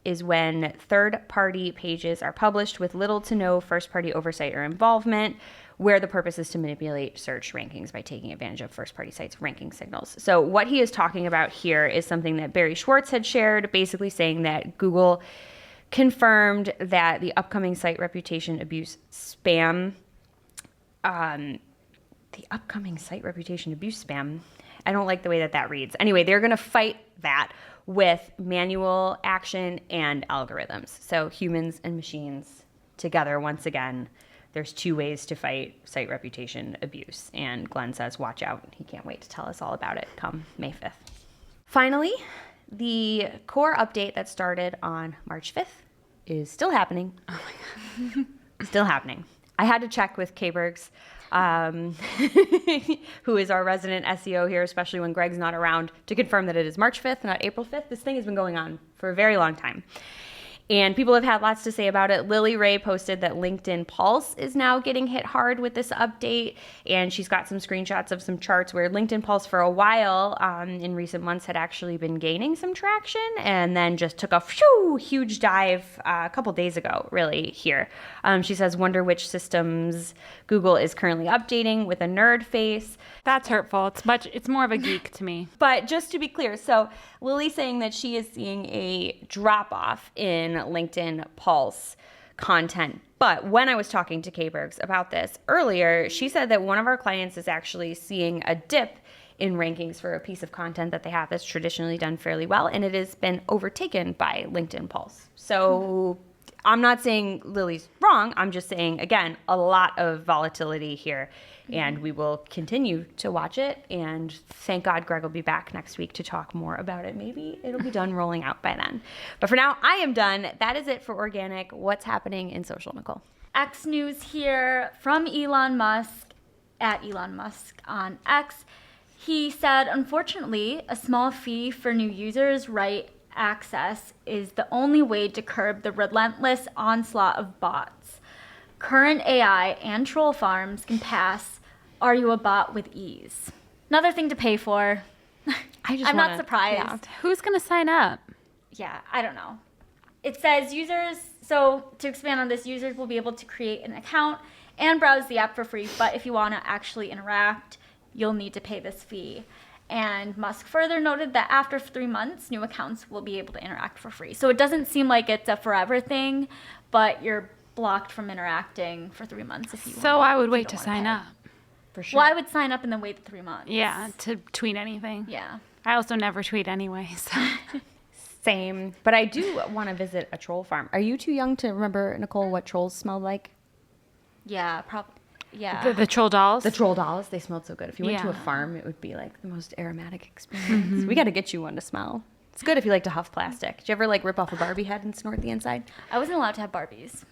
is when third-party pages are published with little to no first-party oversight or involvement, where the purpose is to manipulate search rankings by taking advantage of first-party sites' ranking signals. So what he is talking about here is something that Barry Schwartz had shared, basically saying that Google confirmed that the upcoming site reputation abuse spam, I don't like the way that reads. Anyway, they're going to fight that with manual action and algorithms. So humans and machines together, once again, there's 2 ways to fight site reputation abuse. And Glenn says, watch out. He can't wait to tell us all about it come May 5th. Finally, the core update that started on March 5th is still happening. Oh my God. Still happening. I had to check with K-Bergs, who is our resident SEO here, especially when Greg's not around, to confirm that it is March 5th, not April 5th. This thing has been going on for a very long time. And people have had lots to say about it. Lily Ray posted that LinkedIn Pulse is now getting hit hard with this update. And she's got some screenshots of some charts where LinkedIn Pulse for a while in recent months had actually been gaining some traction and then just took a huge dive a couple days ago, really, here. She says, wonder which systems Google is currently updating with a nerd face. That's hurtful. It's more of a geek to me. But just to be clear, so Lily's saying that she is seeing a drop-off in LinkedIn Pulse content. But when I was talking to K-Bergs about this earlier, she said that one of our clients is actually seeing a dip in rankings for a piece of content that they have that's traditionally done fairly well, and it has been overtaken by LinkedIn Pulse. So I'm not saying Lily's wrong. I'm just saying, again, a lot of volatility here, and we will continue to watch it. And thank God Greg will be back next week to talk more about it. Maybe it'll be done rolling out by then. But for now, I am done. That is it for organic. What's happening in social, Nicole? X news here from Elon Musk, at Elon Musk on X. He said, unfortunately, a small fee for new users' right access is the only way to curb the relentless onslaught of bots. Current AI and troll farms can pass "Are you a bot?" with ease. Another thing to pay for. I'm not surprised. Yeah. Who's going to sign up? Yeah, I don't know. It says so to expand on this, users will be able to create an account and browse the app for free, but if you want to actually interact, you'll need to pay this fee. And Musk further noted that after 3 months, new accounts will be able to interact for free. So it doesn't seem like it's a forever thing, but you're blocked from interacting for 3 months if you want. So I would if you wait don't to wanna sign pay. up. For sure. Well, I would sign up and then wait the 3 months. Yeah, to tweet anything. Yeah. I also never tweet anyway, so. Same. But I do want to visit a troll farm. Are you too young to remember, Nicole, what trolls smelled like? Yeah, yeah. The troll dolls? The troll dolls, they smelled so good. If you went to a Yeah. farm, it would be like the most aromatic experience. We got to get you one to smell. It's good if you like to huff plastic. Did you ever like rip off a Barbie head and snort the inside? I wasn't allowed to have Barbies.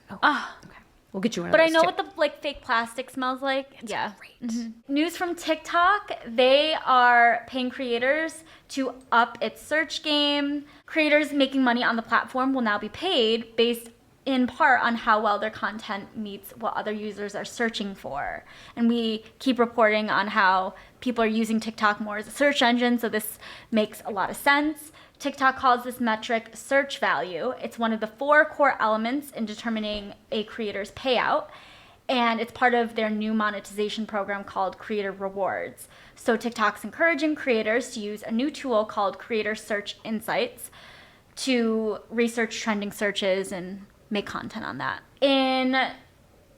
We'll get you one But of I those know too. what the fake plastic smells like. Yeah. Great. News from TikTok. They are paying creators to up its search game. Creators making money on the platform will now be paid based in part on how well their content meets what other users are searching for. And we keep reporting on how people are using TikTok more as a search engine, so this makes a lot of sense. TikTok calls this metric search value. It's one of the 4 core elements in determining a creator's payout, and it's part of their new monetization program called Creator Rewards. So TikTok's encouraging creators to use a new tool called Creator Search Insights to research trending searches and make content on that. In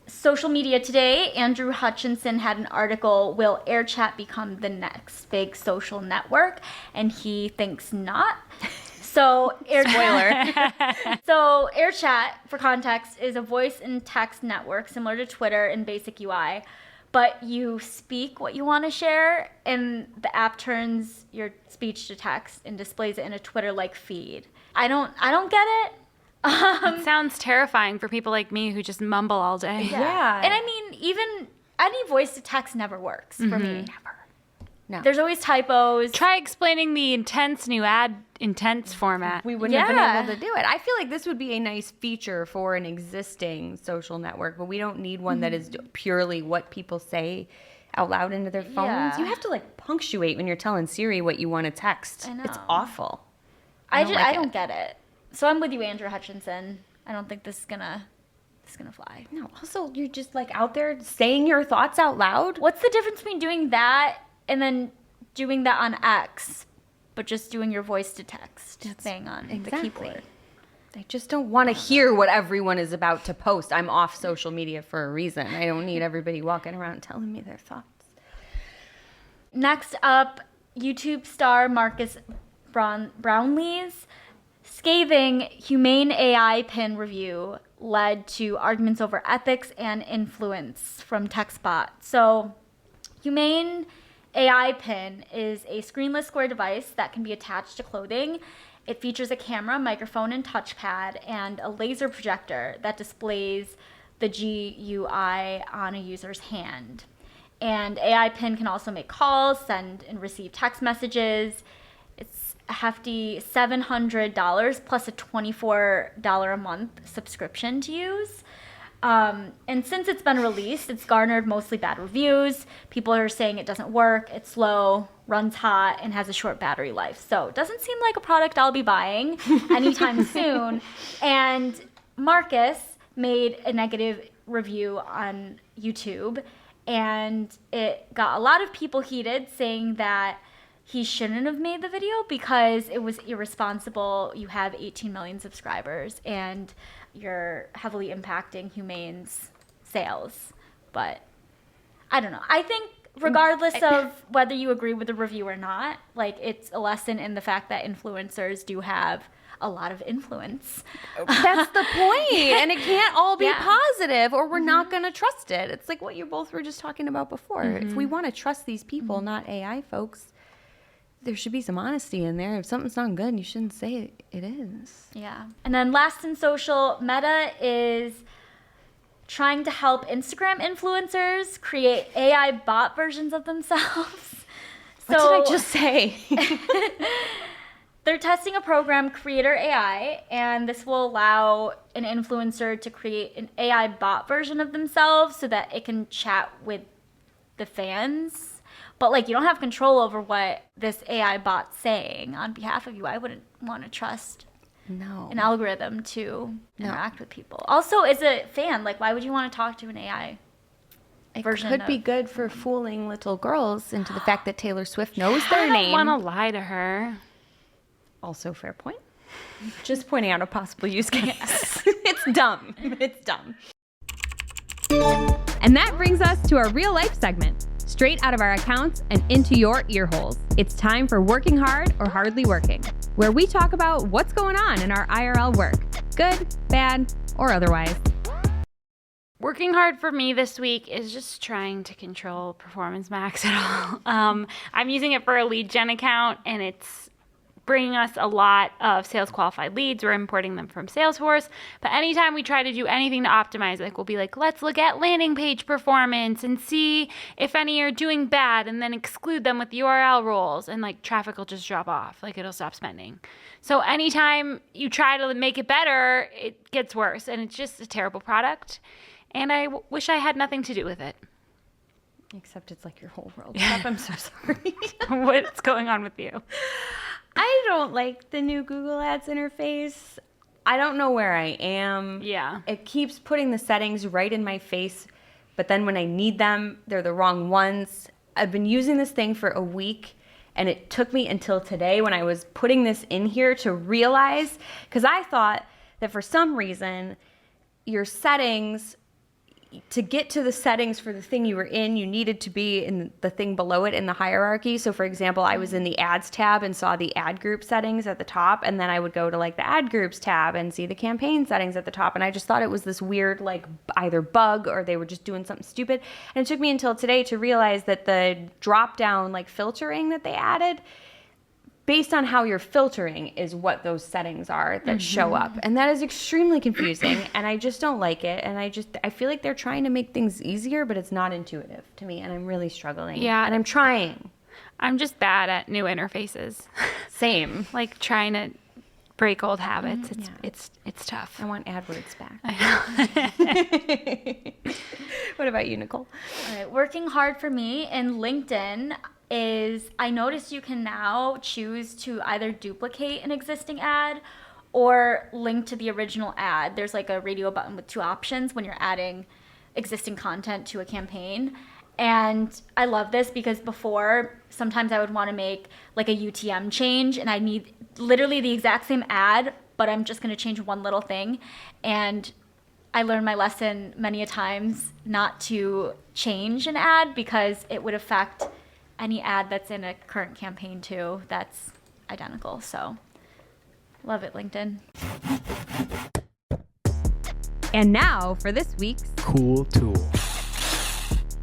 social media today, Andrew Hutchinson had an article, "Will AirChat become the next big social network?" And he thinks not. So Spoiler. So AirChat, for context, is a voice and text network similar to Twitter in basic UI, but you speak what you want to share, and the app turns your speech to text and displays it in a Twitter-like feed. I don't get it. It sounds terrifying for people like me who just mumble all day. Yeah. And I mean, even any voice to text never works for me. Never. No. There's always typos. Try explaining the new ad intense format. We wouldn't have Yeah. been able to do it. I feel like this would be a nice feature for an existing social network, but we don't need one that is purely what people say out loud into their phones. Yeah. You have to like punctuate when you're telling Siri what you want to text. I know. It's awful. I like don't it. get it. So I'm with you, Andrew Hutchinson. I don't think this is gonna fly. No, also you're just like out there saying your thoughts out loud. What's the difference between doing that and then doing that on X, but just doing your voice to text thing on the keyboard? I just don't want to hear what everyone is about to post. I'm off social media for a reason. I don't need everybody walking around telling me their thoughts. Next up, YouTube star Marcus Brownlee's scathing Humane AI pin review led to arguments over ethics and influence from TechSpot. So, Humane AI pin is a screenless square device that can be attached to clothing. It features a camera, microphone, and touchpad, and a laser projector that displays the GUI on a user's hand. And AI pin can also make calls, send and receive text messages. It's a hefty $700 plus a $24 a month subscription to use. And since it's been released, it's garnered mostly bad reviews. People are saying it doesn't work, it's slow, runs hot, and has a short battery life. So it doesn't seem like a product I'll be buying anytime soon. And Marcus made a negative review on YouTube, and it got a lot of people heated, saying that he shouldn't have made the video because it was irresponsible. You have 18 million subscribers and you're heavily impacting Humane's sales. But I don't know. I think regardless of whether you agree with the review or not, like, it's a lesson in the fact that influencers do have a lot of influence. That's the point. And it can't all be Yeah. positive or we're not going to trust it. It's like what you both were just talking about before. If we want to trust these people, not AI folks, there should be some honesty in there. If something's not good, you shouldn't say it is. Yeah. And then last in social, Meta is trying to help Instagram influencers create AI bot versions of themselves. What did I just say? They're testing a program, Creator AI, and this will allow an influencer to create an AI bot version of themselves so that it can chat with the fans. But like, you don't have control over what this AI bot's saying on behalf of you. I wouldn't want to trust an algorithm to interact with people. Also, as a fan, like, why would you want to talk to an AI version? It could be good for fooling little girls into the fact that Taylor Swift knows their name. I don't want to lie to her. Also, fair point. Just pointing out a possible use case. It's dumb. It's dumb. And that brings us to our real life segment. Straight out of our accounts and into your ear holes. It's time for Working Hard or Hardly Working, where we talk about what's going on in our IRL work, good, bad, or otherwise. Working hard for me this week is just trying to control Performance Max at all. I'm using it for a lead gen account, and it's bringing us a lot of sales qualified leads. We're importing them from Salesforce. But anytime we try to do anything to optimize, like we'll be like, let's look at landing page performance and see if any are doing bad and then exclude them with URL roles. And like traffic will just drop off. Like it'll stop spending. So anytime you try to make it better, it gets worse. And it's just a terrible product. And I wish I had nothing to do with it. Except it's like your whole world. I'm so sorry. What's going on with you? I don't like the new Google Ads interface. I don't know where I am. Yeah. It keeps putting the settings right in my face, but then when I need them, they're the wrong ones. I've been using this thing for a week, and it took me until today when I was putting this in here to realize, because I thought that for some reason, your settings, to get to the settings for the thing you were in, you needed to be in the thing below it in the hierarchy. So for example, I was in the ads tab and saw the ad group settings at the top, and then I would go to like the ad groups tab and see the campaign settings at the top. And I just thought it was this weird, like either bug or they were just doing something stupid. And it took me until today to realize that the drop down like filtering that they added based on how you're filtering is what those settings are that show up. And that is extremely confusing, and I just don't like it. And I feel like they're trying to make things easier, but it's not intuitive to me, and I'm really struggling. Yeah. And I'm trying. I'm just bad at new interfaces. Same. Like trying to break old habits. It's tough. I want AdWords back. I know. What about you, Nicole? All right, working hard for me in LinkedIn is I noticed you can now choose to either duplicate an existing ad or link to the original ad. There's like a radio button with two options when you're adding existing content to a campaign. And I love this because before, sometimes I would want to make like a UTM change and I need literally the exact same ad, but I'm just going to change one little thing. And I learned my lesson many a times not to change an ad because it would affect any ad that's in a current campaign too that's identical. So love it, LinkedIn. And now for this week's Cool tool.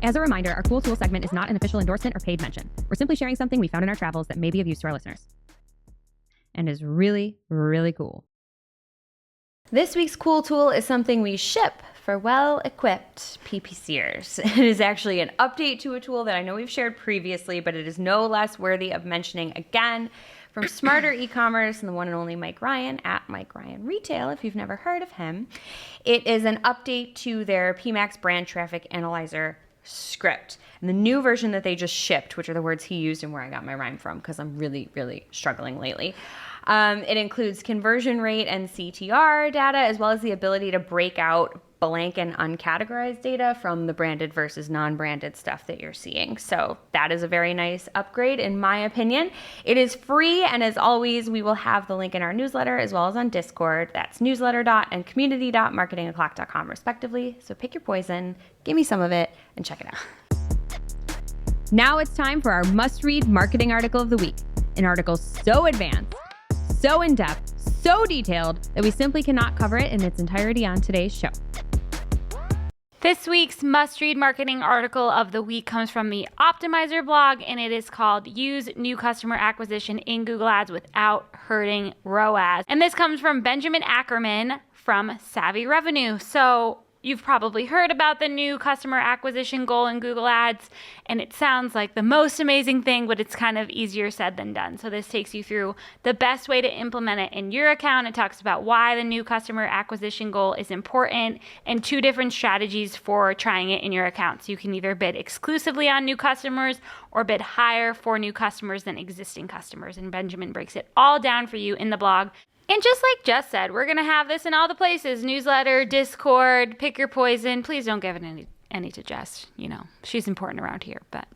As a reminder, our Cool Tool segment is not an official endorsement or paid mention. We're simply sharing something we found in our travels that may be of use to our listeners and is really, really cool. This week's cool tool is something we ship for well-equipped PPCers. It is actually an update to a tool that I know we've shared previously, but it is no less worthy of mentioning again. From Smarter E-commerce and the one and only Mike Ryan at Mike Ryan Retail, if you've never heard of him. It is an update to their PMax brand traffic analyzer script. And the new version that they just shipped, which are the words he used and where I got my rhyme from, because I'm really, really struggling lately. It includes conversion rate and CTR data, as well as the ability to break out blank and uncategorized data from the branded versus non-branded stuff that you're seeing. So that is a very nice upgrade, in my opinion. It is free, and as always, we will have the link in our newsletter as well as on Discord. That's newsletter.and community.marketingoclock.com respectively. So pick your poison, give me some of it, and check it out. Now it's time for our must-read marketing article of the week. An article so advanced, so in-depth, so detailed that we simply cannot cover it in its entirety on today's show. This week's must-read marketing article of the week comes from the Optimizer blog, and it is called Use New Customer Acquisition in Google Ads Without Hurting ROAS. And this comes from Benjamin Ackerman from Savvy Revenue. So You've probably heard about the new customer acquisition goal in Google Ads, and it sounds like the most amazing thing, but it's kind of easier said than done. So this takes you through the best way to implement it in your account. It talks about why the new customer acquisition goal is important and 2 different strategies for trying it in your account. So you can either bid exclusively on new customers or bid higher for new customers than existing customers. And Benjamin breaks it all down for you in the blog. And just like Jess said, we're going to have this in all the places: newsletter, Discord, pick your poison. Please don't give it any to Jess. You know, she's important around here, but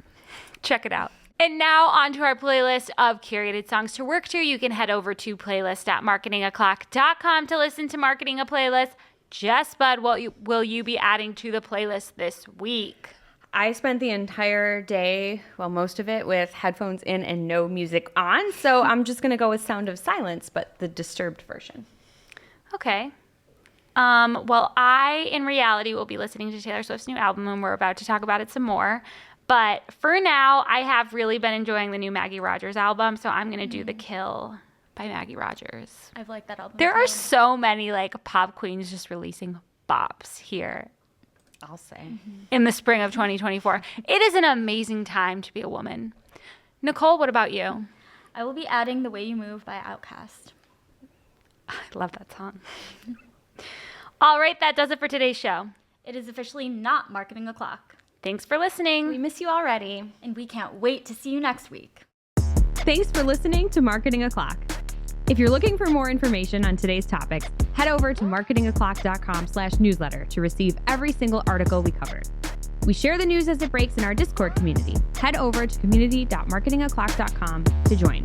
check it out. And now on to our playlist of curated songs to work to. You can head over to playlist.marketingoclock.com to listen to Marketing a Playlist. Jess, Bud, what will you be adding to the playlist this week? I spent the entire day, well, most of it, with headphones in and no music on. So I'm just going to go with Sound of Silence, but the disturbed version. Okay. Well, I, in reality, will be listening to Taylor Swift's new album, and we're about to talk about it some more. But for now, I have really been enjoying the new Maggie Rogers album, so I'm going to do The Kill by Maggie Rogers. I've liked that album. There too. are so many, like, pop queens just releasing bops here I'll say. in the spring of 2024. It is an amazing time to be a woman. Nicole, what about you? I will be adding The Way You Move by Outkast. I love that song. All right, that does it for today's show. It is officially not Marketing O'Clock, Thanks for listening. We miss you already. and we can't wait to see you next week. Thanks for listening to Marketing O'Clock. If you're looking for more information on today's topics, head over to marketingoclock.com/newsletter to receive every single article we covered. We share the news as it breaks in our Discord community. Head over to community.marketingoclock.com to join.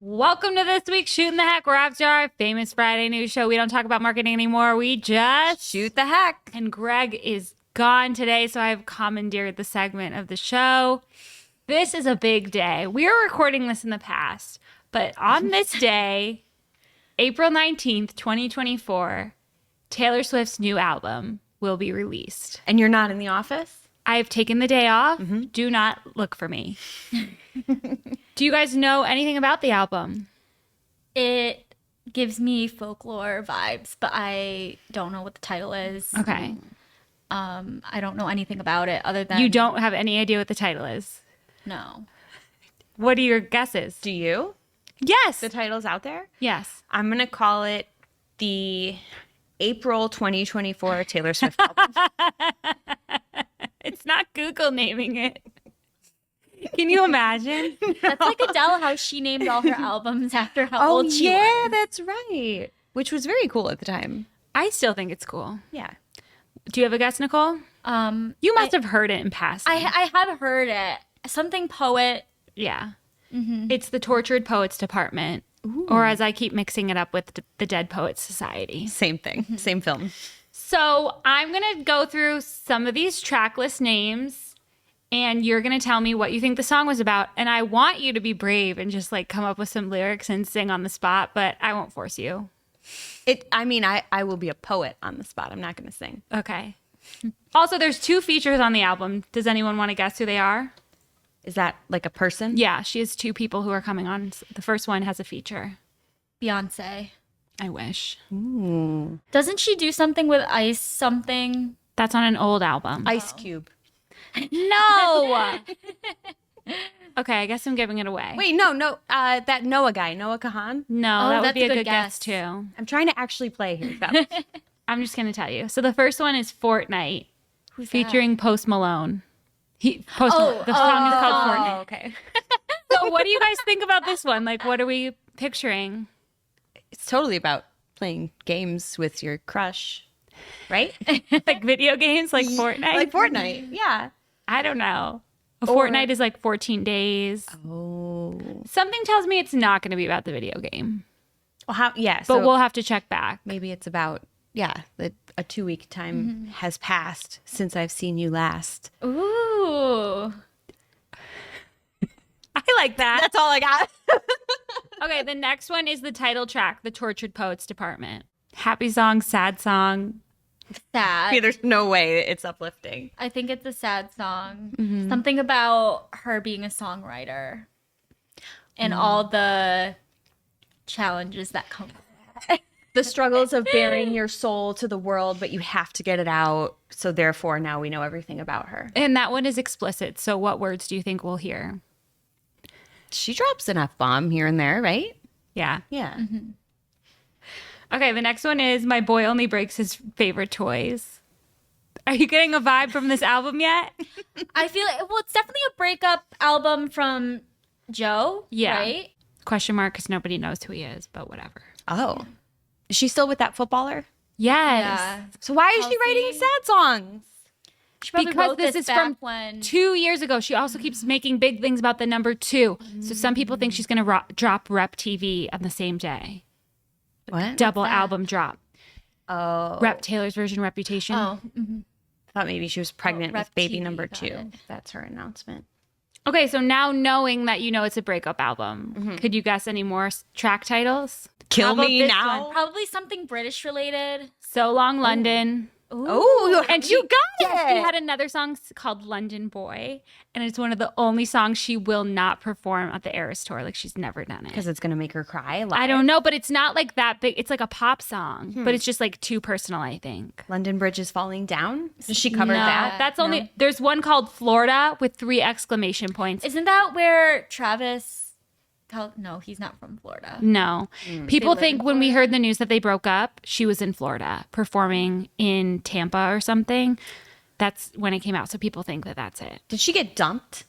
Welcome to this week's Shootin' the Heck. We're after our famous Friday news show. We don't talk about marketing anymore. We just Shoot the heck. And Greg is gone today, so I've commandeered the segment of the show. This is a big day. We are recording this in the past, but on this day, April 19th, 2024, Taylor Swift's new album will be released. And you're not in the office? I have taken the day off. Do not look for me. Do you guys know anything about the album? It gives me folklore vibes, but I don't know what the title is. Okay. I don't know anything about it other than You don't have any idea what the title is. No. What are your guesses? Do you? Yes. The title's out there? Yes. I'm going to call it the April 2024 Taylor Swift album. It's not Google naming it. Can you imagine? That's like Adele, how she named all her albums after how old she was. that's right. Which was very cool at the time. I still think it's cool. Yeah. Do you have a guess, Nicole? You must have heard it in passing. I have heard it. Something poet. Yeah. It's the Tortured Poets Department. Or as I keep mixing it up with the Dead Poets Society. Same thing. Same film. So I'm going to go through some of these track list names, and you're going to tell me what you think the song was about. And I want you to be brave and just like come up with some lyrics and sing on the spot, but I won't force you. I will be a poet on the spot. I'm not going to sing. Okay. Also, there's 2 features on the album. Does anyone want to guess who they are? Is that like a person? Yeah, she has 2 people who are coming on. The first one has a feature. Beyonce. I wish. Doesn't she do something with ice something? That's on an old album. Ice Cube. No! Okay, I guess I'm giving it away. Wait, no. That Noah guy, Noah Kahan. No, Oh, that would that's be a a good good guess guess. too. I'm trying to actually play here. I'm just going to tell you. So the first one is Fortnite, Who's featuring Post Malone. The song is called Fortnite. Okay. So what do you guys think about this one? Like, what are we picturing? It's totally about playing games with your crush, right? Like video games, like Fortnite? Like Fortnite. Yeah. I don't know. A fortnight is like 14 days. Oh. Something tells me it's not going to be about the video game, Well, but so we'll have to check back. maybe it's about a 2-week time has passed since I've seen you last. Ooh. I like that. That's all I got. Okay, the next one is the title track, The Tortured Poets Department. Happy song, sad song. Sad. Yeah, there's no way it's uplifting. I think it's a sad song. Something about her being a songwriter and all the challenges that come with it. The struggles of bearing your soul to the world, but you have to get it out. So therefore, now we know everything about her. And that one is explicit. So what words do you think we'll hear? She drops an F-bomb here and there, right? Yeah. Yeah. Mm-hmm. Okay, the next one is my boy only breaks his favorite toys. Are you getting a vibe from this album yet? I feel well, it's definitely a breakup album from Joe. Yeah. Right? Question mark because nobody knows who he is, but whatever. Oh. Is she still with that footballer? Yes. Yeah. So why is she writing sad songs? She probably Because wrote this is back from when 2 years ago. She also keeps making big things about the number 2. So some people think she's going to drop Rep TV on the same day. What? Double album drop. Oh. Rep Taylor's version, Reputation. Oh, I thought maybe she was pregnant Rep with baby TV, number got 2. it. That's her announcement. Okay, so now knowing that you know it's a breakup album, could you guess any more track titles? Kill How about me this now. one? probably something British related. So Long London. Oh, And you got Yes, it. she had another song called London Boy, and it's one of the only songs she will not perform at the Eras tour. Like she's never done it. Because it's going to make her cry. I don't know, but it's not like that big. It's like a pop song, but it's just like too personal, I think. London Bridge is falling down. Does she cover No, that? that's only. There's one called Florida with 3 exclamation points. Isn't that where Travis? No, he's not from Florida. No. People live think in when we heard the news that they broke up, she was in Florida performing in Tampa or something. That's when it came out. So people think that that's it. Did she get dumped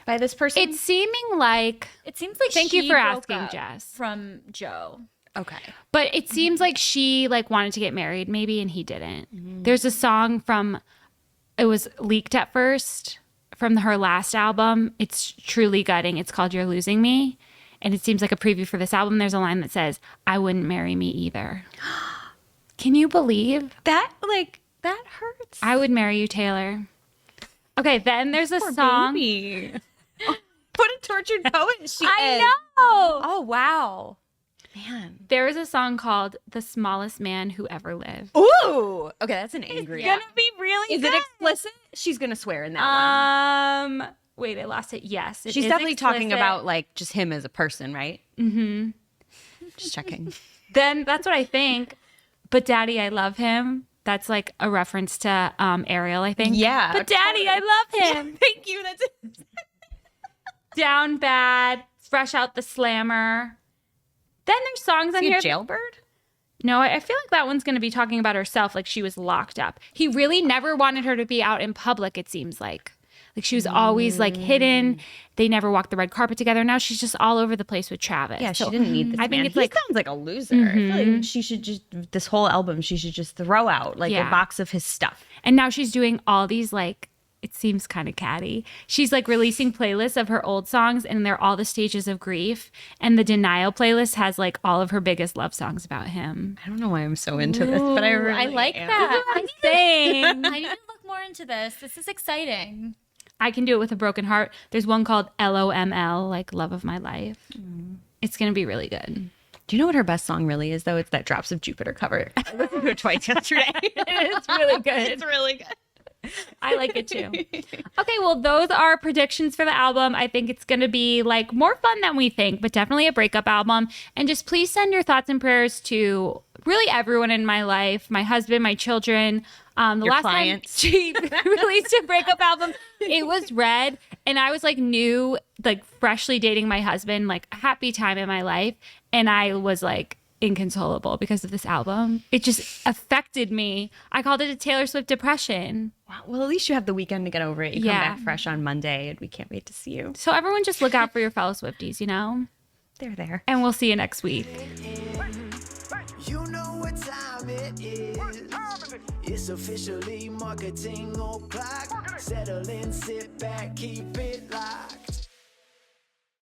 by this person? It's seeming like, It seems like Thank she you for broke asking, up Jess. from Joe. okay. but it seems like she like wanted to get married maybe and he didn't. There's a song from, it was leaked at first from her last album. It's truly gutting. It's called You're Losing Me. And it seems like a preview for this album. There's a line that says, I wouldn't marry me either. Can you believe? That hurts. I would marry you, Taylor. Okay, then there's a song. Baby. What a tortured poet she is. I know. Oh, wow. Man. There is a song called The Smallest Man Who Ever Lived. Ooh. Okay, that's an angry one. be really Is it explicit? She's going to swear in that one. Wait, I lost it. Yes. it She's is definitely talking explicit. about like just him as a person, right? Mm-hmm. Just checking. Then that's what I think. But Daddy, I love him. That's like a reference to Ariel, I think. Yeah, But Daddy, I love him. Thank you. That's it. Down Bad, Fresh Out the Slammer. Then there's songs on Is he here. a jailbird? No, I feel like that one's going to be talking about herself, like she was locked up. He really never wanted her to be out in public, it seems like. Like she was always like hidden. They never walked the red carpet together. Now she's just all over the place with Travis. Yeah, she So didn't need this I think man. it's He like, sounds like a loser. I feel like she should just, this whole album, she should just throw out like Yeah. a box of his stuff. and now she's doing all these like, it seems kind of catty. She's like releasing playlists of her old songs and they're all the stages of grief. And the Denial playlist has like all of her biggest love songs about him. I don't know why I'm so into this, but I really I like am. that. I'm saying. I need to look more into this. This is exciting. I Can Do It With a Broken Heart. There's one called LOML, like Love of My Life. It's going to be really good. Do you know what her best song really is, though? It's that Drops of Jupiter cover. I listened to it twice yesterday. It's really good. It's really good. I like it too. Okay, well, those are predictions for the album. I think it's going to be like more fun than we think, but definitely a breakup album. And just please send your thoughts and prayers to really everyone in my life, my husband, my children. The Your last clients. time she released a breakup album, it was Red, and I was like new, like freshly dating my husband, like a happy time in my life, and I was like inconsolable because of this album. It just affected me. I called it a Taylor Swift depression. Wow. Well, at least you have the weekend to get over it. You Yeah. come back fresh on Monday, and we can't wait to see you. So everyone just look out for your fellow Swifties, you know? They're there. And we'll see you next week. You know what time it is. It's officially marketing o'clock. Settle in, sit back, keep it live.